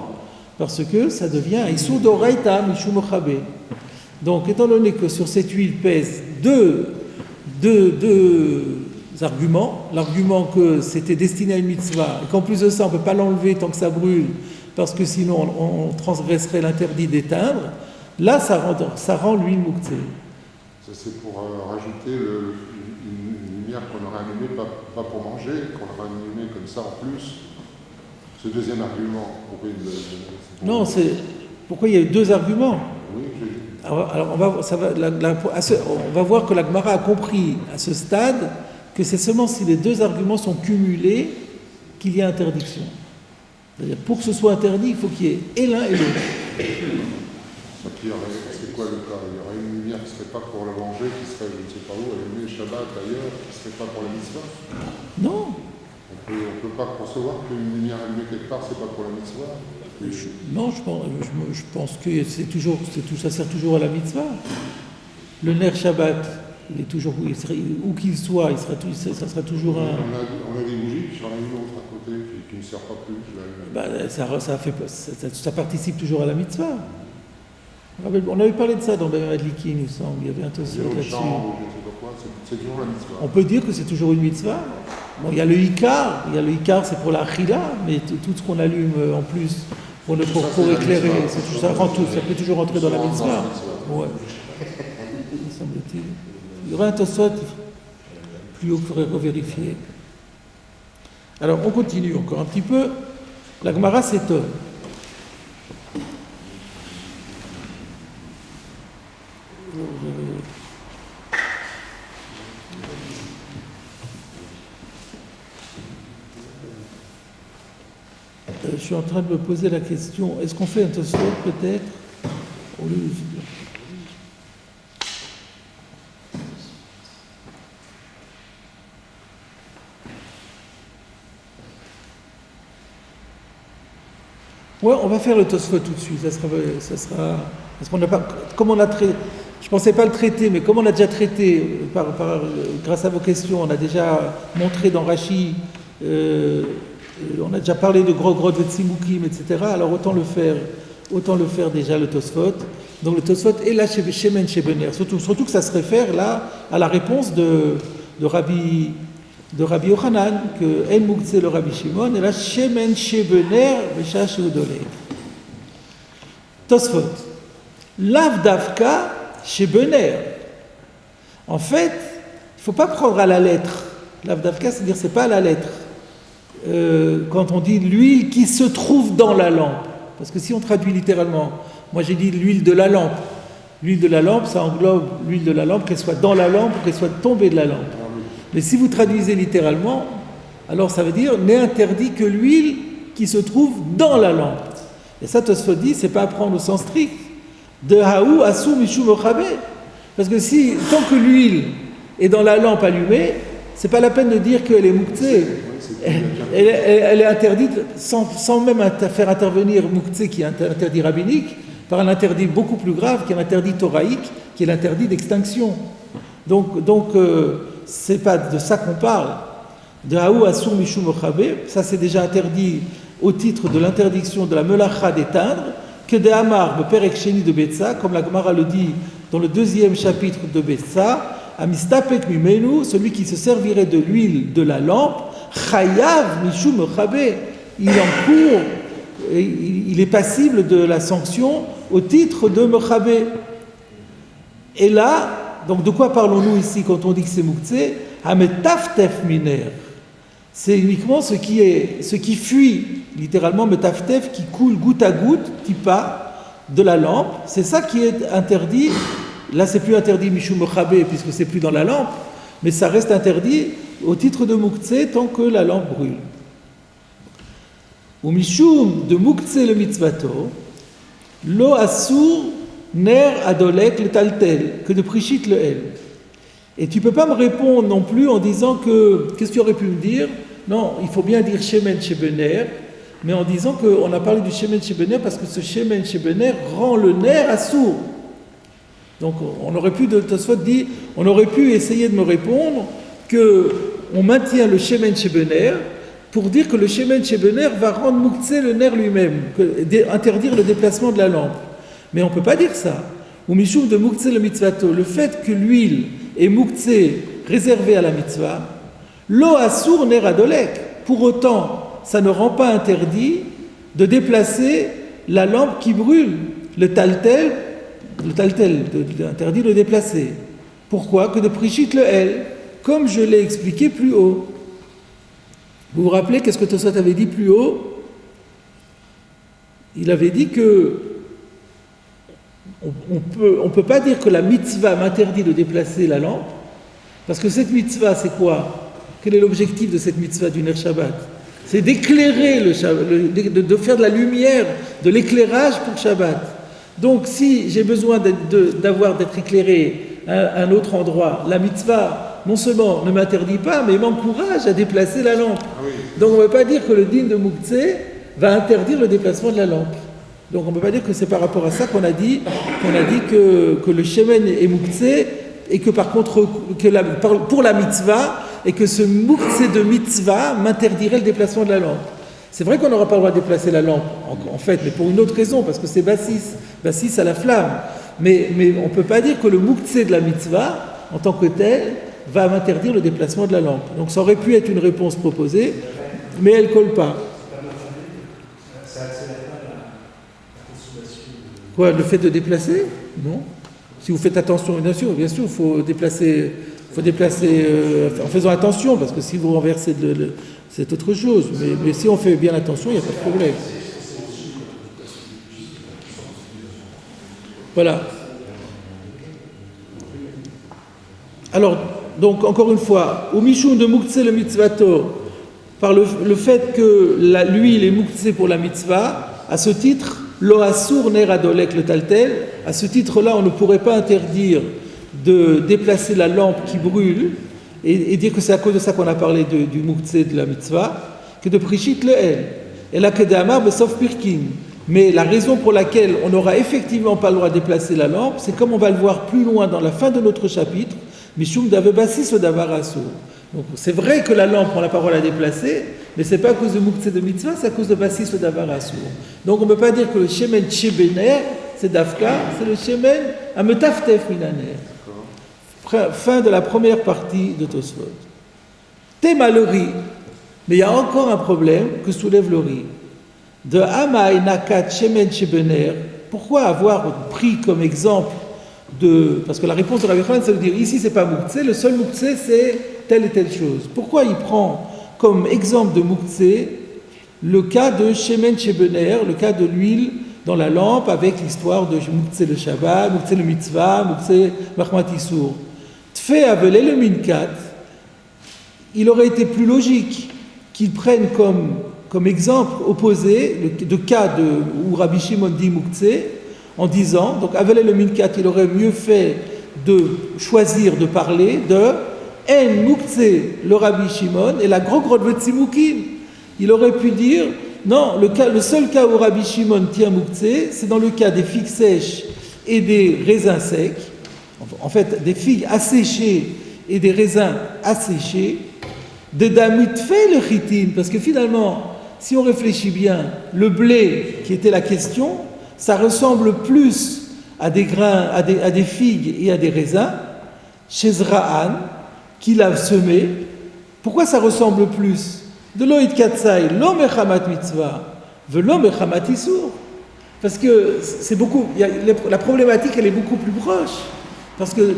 parce que ça devient un issour d'oraita mishum ochabé. Donc, étant donné que sur cette huile pèsent deux arguments, l'argument que c'était destiné à une mitzvah, et qu'en plus de ça, on ne peut pas l'enlever tant que ça brûle, parce que sinon on transgresserait l'interdit d'éteindre, là, ça rend l'huile mouktsé. Ça, c'est pour rajouter une lumière qu'on aurait allumée, pas pour manger, qu'on aurait allumée comme ça en plus. Ce deuxième argument, pourquoi Non, pourquoi il y a eu deux arguments? Oui, alors on va voir que la Gemara a compris à ce stade que c'est seulement si les deux arguments sont cumulés qu'il y a interdiction. C'est-à-dire, pour que ce soit interdit, il faut qu'il y ait et l'un et l'autre. C'est quoi le cas? Il y aurait une lumière qui ne serait pas pour le manger, qui serait je ne sais pas où, allumée Shabbat d'ailleurs, qui ne serait pas pour la mitzvah? Non. On ne peut pas concevoir qu'une lumière allumée quelque part, ce n'est pas pour la mitzvah? Non, je pense que ça sert toujours à la mitzvah. Le ner Shabbat, il est toujours, où qu'il soit, ça sera toujours un... On a des bougies, puis on a une autre à côté qui ne sert pas plus. Ça participe toujours à la mitzvah. On avait parlé de ça dans Bamad Liki, il nous semble. Il y avait un tosfot là-dessus. C'est toujours la mitzvah. On peut dire que c'est toujours une mitzvah. Bon, il y a le Ikar, c'est pour la Chila, mais tout ce qu'on allume en plus pour éclairer, ça peut toujours rentrer dans la mitzvah. Ouais. Me semble-t-il. Il y aura un tosfot plus haut qu'il faudrait revérifier. Alors on continue encore un petit peu. La Gemara s'étonne. Je suis en train de me poser la question, est-ce qu'on fait un tosfot peut-être au lieu de... Ouais, on va faire le tosfot tout de suite. Ça sera parce qu'on n'a pas, comme on a traité, je pensais pas le traiter, mais comme on a déjà traité grâce à vos questions, on a déjà montré dans Rashi, on a déjà parlé de Grogrod, Vetsimukim, etc. Alors autant le faire déjà le tosfot. Donc le tosfot est là chez Shemen Shebener, surtout que ça se réfère là à la réponse de Rabbi Yochanan, que En Mouktsé le Rabbi Shimon, et là, Shemen Shebener, Vesha Sheudolé. Tosfot. Lav Davka Shebener. En fait, il ne faut pas prendre à la lettre. Lav Davka, c'est-à-dire, c'est pas à la lettre. Quand on dit l'huile qui se trouve dans la lampe. Parce que si on traduit littéralement, moi j'ai dit l'huile de la lampe. L'huile de la lampe, ça englobe l'huile de la lampe, qu'elle soit dans la lampe ou qu'elle soit tombée de la lampe. Mais si vous traduisez littéralement, alors ça veut dire n'est interdit que l'huile qui se trouve dans la lampe. Et ça, Tosfot dit, c'est pas à prendre au sens strict. De haou asou mishum ochabé. Parce que si, tant que l'huile est dans la lampe allumée, c'est pas la peine de dire qu'elle est mouktsé. Elle est interdite sans même faire intervenir mouktsé qui est interdit rabbinique. par un interdit beaucoup plus grave, qui est l'interdit thoraïque, qui est l'interdit d'extinction. Donc c'est pas de ça qu'on parle. De Haou Asur Mishum Ochabe, ça c'est déjà interdit au titre de l'interdiction de la melacha d'éteindre, que de Hamar, le Perek Sheni de Betsa, comme la Gemara le dit dans le 2e chapitre de Betsa, Amistapek Mimenu, celui qui se servirait de l'huile de la lampe, Chayav Mishum Ochabe, il encourt, il est passible de la sanction au titre de Mechabe. Et là, donc de quoi parlons-nous ici quand on dit que c'est Mouktsé? Hametaftef Miner. C'est uniquement ce qui fuit, littéralement metaftef, qui coule goutte à goutte, petit pas, de la lampe. C'est ça qui est interdit. Là, c'est plus interdit Mishum Mechabe, puisque c'est plus dans la lampe, mais ça reste interdit au titre de Mouktsé tant que la lampe brûle. Ou Mishum de Mouktsé le mitzvato, lo asur ner adolek le taltel, que de Prishit le el. Et tu ne peux pas me répondre non plus en disant que, qu'est-ce que tu aurais pu me dire? Non, il faut bien dire Shemen Shebener, mais en disant qu'on a parlé du Shemen Shebener parce que ce Shemen Shebener rend le ner assourd. Donc on aurait pu, Tosfot dit, on aurait pu essayer de me répondre qu'on maintient le Shemen Shebener pour dire que le Shemen Shebener va rendre Mouktsé le ner lui-même, interdire le déplacement de la lampe. Mais on ne peut pas dire ça. Ou Mishum de Mouktsé le mitzvato, le fait que l'huile est Mouktsé réservée à la mitzvah, lo asur ner adolek. Pour autant, ça ne rend pas interdit de déplacer la lampe qui brûle. Le taltel, interdit de le déplacer. Pourquoi? Que de Prishit le el, comme je l'ai expliqué plus haut. Vous vous rappelez qu'est-ce que Tosfot avait dit plus haut? Il avait dit que on peut pas dire que la mitzvah m'interdit de déplacer la lampe, parce que cette mitzvah, c'est quoi? Quel est l'objectif de cette mitzvah du Ner Shabbat? C'est d'éclairer de faire de la lumière, de l'éclairage pour Shabbat. Donc, si j'ai besoin d'être éclairé à un autre endroit, la mitzvah, non seulement ne m'interdit pas, mais m'encourage à déplacer la lampe. Donc, on ne peut pas dire que le din de Mouktsé va interdire le déplacement de la lampe. Donc on ne peut pas dire que c'est par rapport à ça qu'on a dit que le shemen est Mouktsé, et que par contre, pour la mitzvah, et que ce Mouktsé de mitzvah m'interdirait le déplacement de la lampe. C'est vrai qu'on n'aura pas le droit de déplacer la lampe, en fait, mais pour une autre raison, parce que c'est bassis à la flamme. Mais on ne peut pas dire que le Mouktsé de la mitzvah, en tant que tel, va m'interdire le déplacement de la lampe. Donc ça aurait pu être une réponse proposée, mais elle ne colle pas. Quoi, le fait de déplacer? Non. Si vous faites attention, bien sûr, il faut déplacer en faisant attention, parce que si vous renversez, c'est autre chose. Mais si on fait bien attention, il n'y a pas de problème. Voilà. Alors, donc, encore une fois, au Mishum de Mouktsé le mitzvato, par le fait que l'huile est Mouktsé pour la mitzvah, à ce titre, lo asur ner adolek le taltel, à ce titre-là, on ne pourrait pas interdire de déplacer la lampe qui brûle et dire que c'est à cause de ça qu'on a parlé du Mouktsé de la mitzvah, que de Prishit le el. Et là, que d'Amar besof pirkin. Mais la raison pour laquelle on n'aura effectivement pas le droit de déplacer la lampe, c'est comme on va le voir plus loin dans la fin de notre chapitre, Mishum davebassis davar asur. Donc c'est vrai que la lampe, on n'a pas le droit de la déplacer, mais ce n'est pas à cause de Mouktsé de mitzvah, c'est à cause de bassis davar asur. Donc on ne peut pas dire que le shemen shebener, c'est dafka, c'est le shemen ametaftef minaner. Fin de la première partie de Tosfot. Théma le riz, mais il y a encore un problème que soulève le riz. De Hamaï Nakat Shemen Shebener, pourquoi avoir pris comme exemple parce que la réponse de Rabbi Yochanan, ça veut dire ici c'est pas Mouktsé, le seul Mouktsé c'est telle et telle chose. Pourquoi il prend comme exemple de Mouktsé le cas de Shemen Shebener, le cas de l'huile dans la lampe avec l'histoire de Mouktsé le Shabbat, Mouktsé le Mitzvah, Mouktsé Machmat Issour. Tfé avelé le Minkat, il aurait été plus logique qu'il prenne comme exemple opposé le cas où Rabbi Shimon dit Mouktsé, en disant, donc avelé le Minkat, il aurait mieux fait de choisir de parler de En Mouktsé le Rabbi Shimon et la Grogrod Vetzimoukin. Il aurait pu dire non, le seul cas où Rabbi Shimon tient Mouktsé, c'est dans le cas des figues sèches et des raisins secs, en fait des figues asséchées et des raisins asséchés, de Damit fait le chitin, parce que finalement, si on réfléchit bien, le blé qui était la question, ça ressemble plus à des grains, à des figues et à des raisins, chez Zra'an, qui l'a semé. Pourquoi ça ressemble plus? De l'oïd katsai, l'homme echamat mitzvah, l'homme echamat isur. Parce que c'est beaucoup, la problématique elle est beaucoup plus proche. Parce que,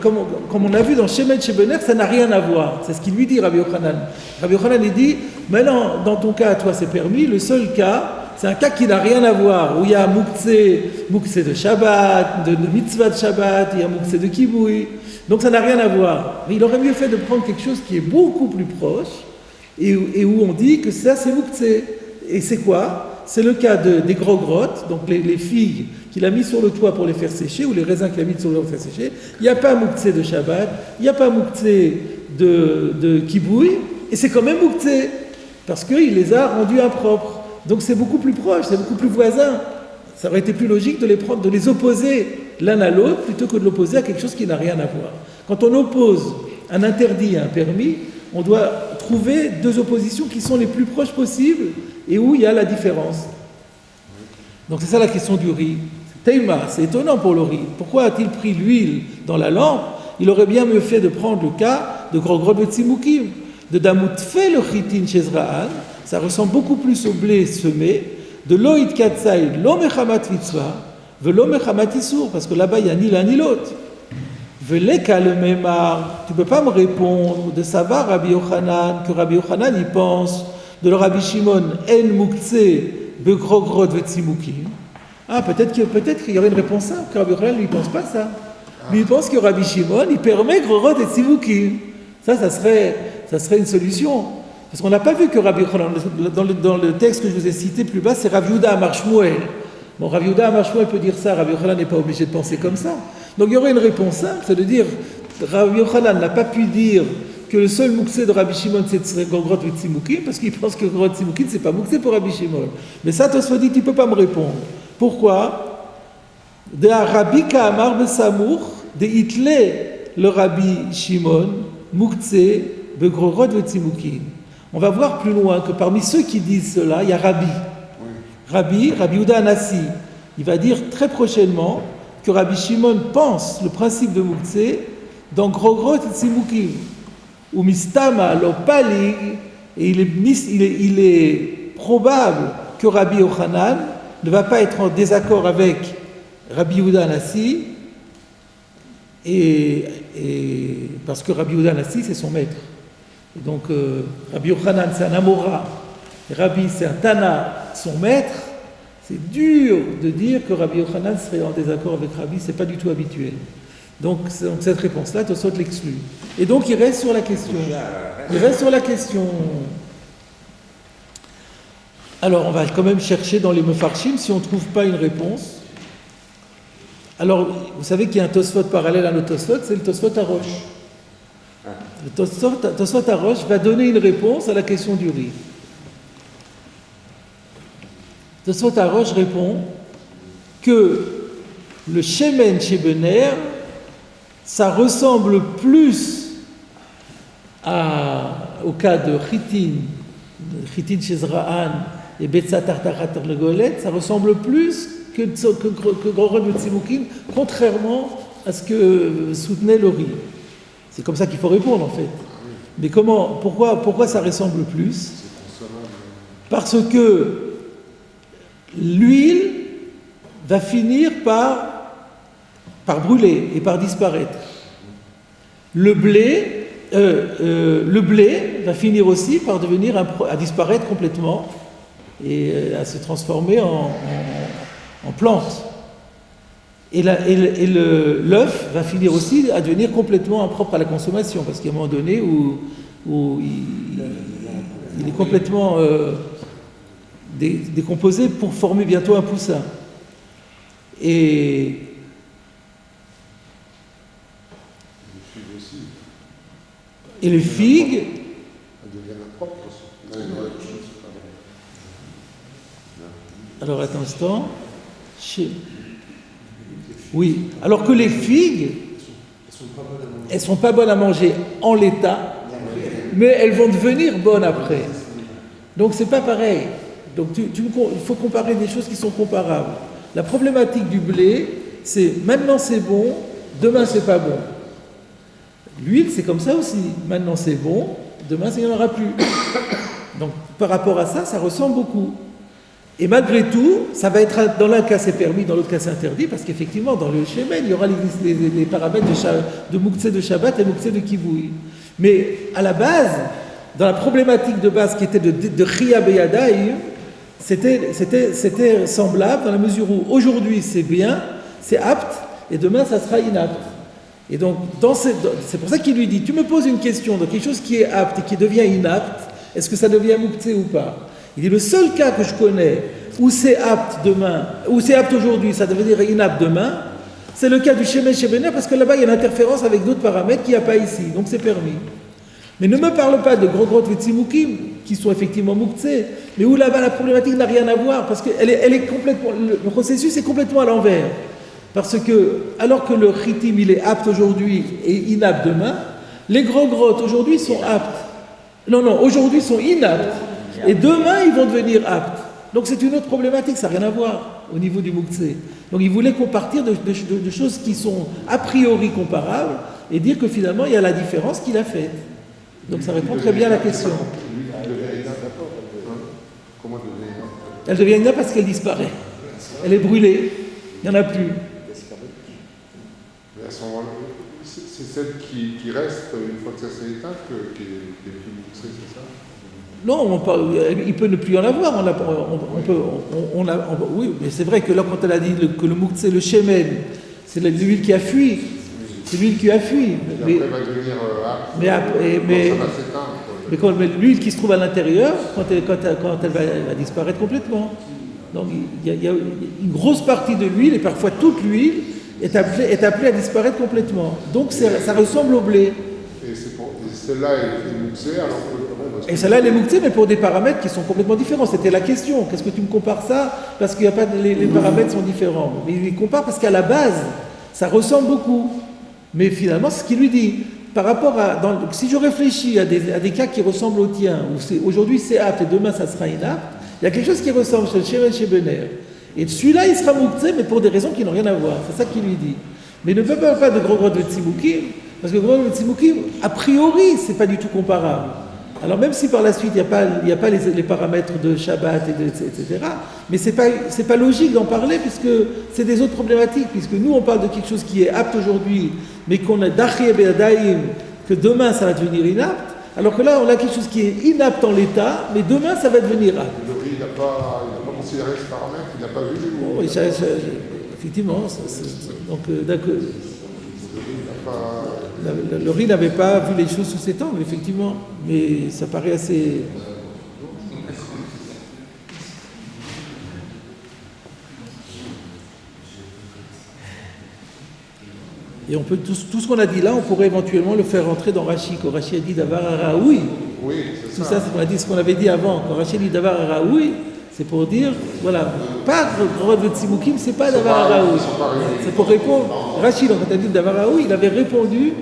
comme on a vu dans Shemen Shebener, ça n'a rien à voir. C'est ce qu'il lui dit, Rabbi Yochanan. Rabbi Yochanan, il dit, maintenant, dans ton cas, toi, c'est permis. Le seul cas, c'est un cas qui n'a rien à voir, où il y a Mouktsé de Shabbat, de mitzvah de Shabbat, il y a Mouktsé de Kibouï. Donc ça n'a rien à voir. Mais il aurait mieux fait de prendre quelque chose qui est beaucoup plus proche, et où on dit que ça, c'est Mouktsé. Et c'est quoi? C'est le cas des gros grottes, donc les figues qu'il a mis sur le toit pour les faire sécher, ou les raisins qu'il a mis sur le toit pour les faire sécher. Il n'y a pas Mouktsé de Shabbat, il n'y a pas Mouktsé de Kibouï, et c'est quand même Mouktsé, parce qu'il les a rendus impropres. Donc c'est beaucoup plus proche, c'est beaucoup plus voisin. Ça aurait été plus logique de les opposer l'un à l'autre, plutôt que de l'opposer à quelque chose qui n'a rien à voir. Quand on oppose un interdit à un permis, on doit trouver deux oppositions qui sont les plus proches possibles, et où il y a la différence. Donc c'est ça la question du riz. Teima, c'est étonnant pour le riz. Pourquoi a-t-il pris l'huile dans la lampe? Il aurait bien mieux fait de prendre le cas de Grogrod de Tzimoukim, de Damout fait le chitin chez Zra'an, ça ressemble beaucoup plus au blé semé, de l'oïd katsai, l'omechamat mitzvah, velomechamat isur, parce que là-bas il n'y a ni l'un ni l'autre. Veleka le memar, tu ne peux pas me répondre de savoir Rabbi Yochanan, que Rabbi Yochanan y pense, de le Rabbi Shimon en Mouktsé begrogrod vetzimoukim. Ah, peut-être qu'il y aurait une réponse simple, que Rabbi Yochanan ne lui pense pas ça. Lui il pense que Rabbi Shimon il permet grogrod et tzimoukim. Ça serait une solution. Parce qu'on n'a pas vu que Rabbi Yochanan, dans le texte que je vous ai cité plus bas, c'est Rav Yehuda Amar Shmuel. Bon, Rav Yehuda Amar Shmuel peut dire ça, Rabbi Yochanan n'est pas obligé de penser comme ça. Donc il y aurait une réponse simple, c'est de dire Rabbi Yochanan n'a pas pu dire que le seul Mouktsé de Rabbi Shimon c'est Grogrod et Tzimoukim, parce qu'il pense que Grogrod et Tzimoukim c'est pas Mouktsé pour Rabbi Shimon. Mais ça, Tosfot dit, tu ne peux pas me répondre. Pourquoi? De Rabbi Ka'amar Besamour, de Hitle le Rabbi Shimon, Mouktsé, Begrogrod et Tzimoukim. On va voir plus loin que parmi ceux qui disent cela, il y a Rabbi Yehuda Anassi. Il va dire très prochainement que Rabbi Shimon pense le principe de Mouktsé dans Grogrod et Tzimoukim. Ou Mistama Lopalig, et il est probable que Rabbi Yochanan ne va pas être en désaccord avec Rabbi Yehuda Anassi, et parce que Rabbi Yehuda Anassi c'est son maître. Et donc Rabbi Yochanan c'est un Amora, et Rabbi c'est un Tana, son maître. C'est dur de dire que Rabbi Yochanan serait en désaccord avec Rabbi, c'est pas du tout habituel. Donc cette réponse-là, Tosfot l'exclut. Et donc il reste sur la question. Alors on va quand même chercher dans les Mefarshim si on ne trouve pas une réponse. Alors vous savez qu'il y a un Tosfot parallèle à notre Tosfot, c'est le Tosfot Arosh. Le Tosfot Arosh va donner une réponse à la question du riz. Tosfot Arosh répond que le Shemen Shebener, ça ressemble plus au cas de Chitin chez Zra'an et Betsa Tartarat Terlegolet, ça ressemble plus que Grogrod et Tzimoukim, contrairement à ce que soutenait le riz. C'est comme ça qu'il faut répondre en fait. Mais pourquoi ça ressemble plus? Parce que l'huile va finir par brûler et par disparaître. Le blé va finir aussi par à disparaître complètement et à se transformer en plante. Et l'œuf va finir aussi à devenir complètement impropre à la consommation, parce qu'il y a un moment donné où il est complètement décomposé pour former bientôt un poussin. Et les figues, Alors, attends un instant. Oui, alors que les figues, elles sont pas bonnes à manger en l'état, mais elles vont devenir bonnes après. Donc, c'est pas pareil. Donc, il faut comparer des choses qui sont comparables. La problématique du blé, c'est maintenant c'est bon, demain c'est pas bon. L'huile, c'est comme ça aussi. Maintenant c'est bon, demain il n'y en aura plus. Donc, par rapport à ça, ça ressemble beaucoup. Et malgré tout, ça va être, dans l'un cas c'est permis, dans l'autre cas c'est interdit, parce qu'effectivement, dans le Shemen, il y aura les paramètres de Moukse de Shabbat et Moukse de Kivouï. Mais à la base, dans la problématique de base qui était de Chia Beyadaï, c'était semblable dans la mesure où aujourd'hui c'est bien, c'est apte, et demain ça sera inapte. Et donc, c'est pour ça qu'il lui dit, tu me poses une question de quelque chose qui est apte et qui devient inapte, est-ce que ça devient Moukse ou pas? Il dit, le seul cas que je connais où c'est apte demain, où c'est apte aujourd'hui, ça devait dire inapte demain, c'est le cas du Shemen Shebener, parce que là-bas il y a une interférence avec d'autres paramètres qu'il n'y a pas ici, donc c'est permis. Mais ne me parle pas de gros grottes Vetzimukim, qui sont effectivement Moukse, mais où là-bas la problématique n'a rien à voir, parce que elle est complètement, le processus est complètement à l'envers. Parce que, alors que le Chitim il est apte aujourd'hui et inapte demain, les gros grottes aujourd'hui sont aptes. Non, aujourd'hui sont inaptes. Et demain, ils vont devenir aptes. Donc c'est une autre problématique, ça n'a rien à voir au niveau du Moukse. Donc il voulait partir de choses qui sont a priori comparables et dire que finalement, il y a la différence qu'il a faite. Donc ça répond très bien à la question. Elle devient inapte parce qu'elle disparaît. Elle est brûlée. Il n'y en a plus. Mais à ce moment-là, c'est celle qui reste une fois que ça s'est éteint qui est plus Moukse, c'est ça? Non, il peut ne plus y en avoir. Oui, mais c'est vrai que là, quand elle a dit que le Moukse, le Shemen, c'est l'huile qui a fui. C'est l'huile qui a fui. Mais après, va devenir mais l'huile qui se trouve à l'intérieur, quand elle va disparaître complètement. Donc, il y a une grosse partie de l'huile, et parfois toute l'huile, est appelée à disparaître complètement. Donc, ça ressemble au blé. Et celle-là est Moukse, alors que... Et celle-là, elle est Moukse, mais pour des paramètres qui sont complètement différents. C'était la question. Qu'est-ce que tu me compares ça? Parce qu'il y a pas les paramètres sont différents. Mais il les compare parce qu'à la base, ça ressemble beaucoup. Mais finalement, c'est ce qu'il lui dit. Par rapport à... si je réfléchis à des cas qui ressemblent au tien, où aujourd'hui c'est apte et demain ça sera inapte, il y a quelque chose qui ressemble chez le Shemen Shebener. Et celui-là, il sera Moukse, mais pour des raisons qui n'ont rien à voir. C'est ça qu'il lui dit. Mais ne peut pas de gros grottes de Tzimoukim, parce que gros grottes de Tzimoukim, a priori, c'est pas du tout comparable. Alors même si par la suite il n'y a pas les paramètres de Shabbat, etc., mais c'est pas logique d'en parler puisque c'est des autres problématiques, puisque nous on parle de quelque chose qui est apte aujourd'hui, mais qu'on a d'Achie Be'adaïm, que demain ça va devenir inapte, alors que là on a quelque chose qui est inapte en l'état, mais demain ça va devenir apte. Il n'a pas considéré ce paramètre, il n'a pas vu les mots. Oui, effectivement, d'accord. Le riz n'avait pas vu les choses sous cet angle, effectivement, mais ça paraît assez... Et on peut tout ce qu'on a dit là, on pourrait éventuellement le faire rentrer dans Rashi, quand Rashi a dit Davar Araoui. Oui, c'est tout ça, c'est qu'on a dit ce qu'on avait dit avant. Quand Rashi dit Davar Araoui, c'est pour dire, voilà, pas Grod de Tzimoukim, c'est pas Davar Araoui. C'est pour répondre. Rachid, quand il a dit Davar Araoui, il avait répondu.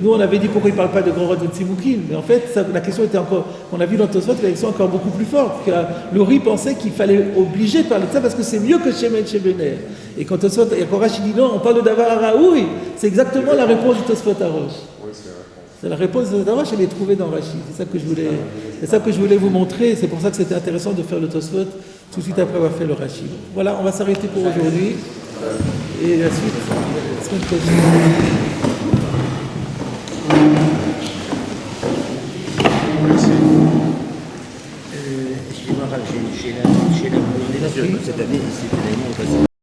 Nous, on avait dit pourquoi il ne parle pas de Grod de Tzimoukim. Mais en fait, la question était encore. On a vu dans Tosfot, la question encore beaucoup plus forte. Que le riz pensait qu'il fallait obliger de parler de ça parce que c'est mieux que Shemen Shebener. Et quand Rachid dit non, on parle de Davar Araoui, c'est exactement la réponse du Tosfot Arosh. C'est la réponse de Tosfot Arosh, elle est trouvée dans Rachid. C'est ça que je voulais vous montrer. C'est pour ça que c'était intéressant de faire le Tosfot tout de suite après avoir fait le Rachid. Voilà, on va s'arrêter pour aujourd'hui. Et la suite, la semaine prochaine. Excusez-moi, j'ai la cette année, c'était l'année passée.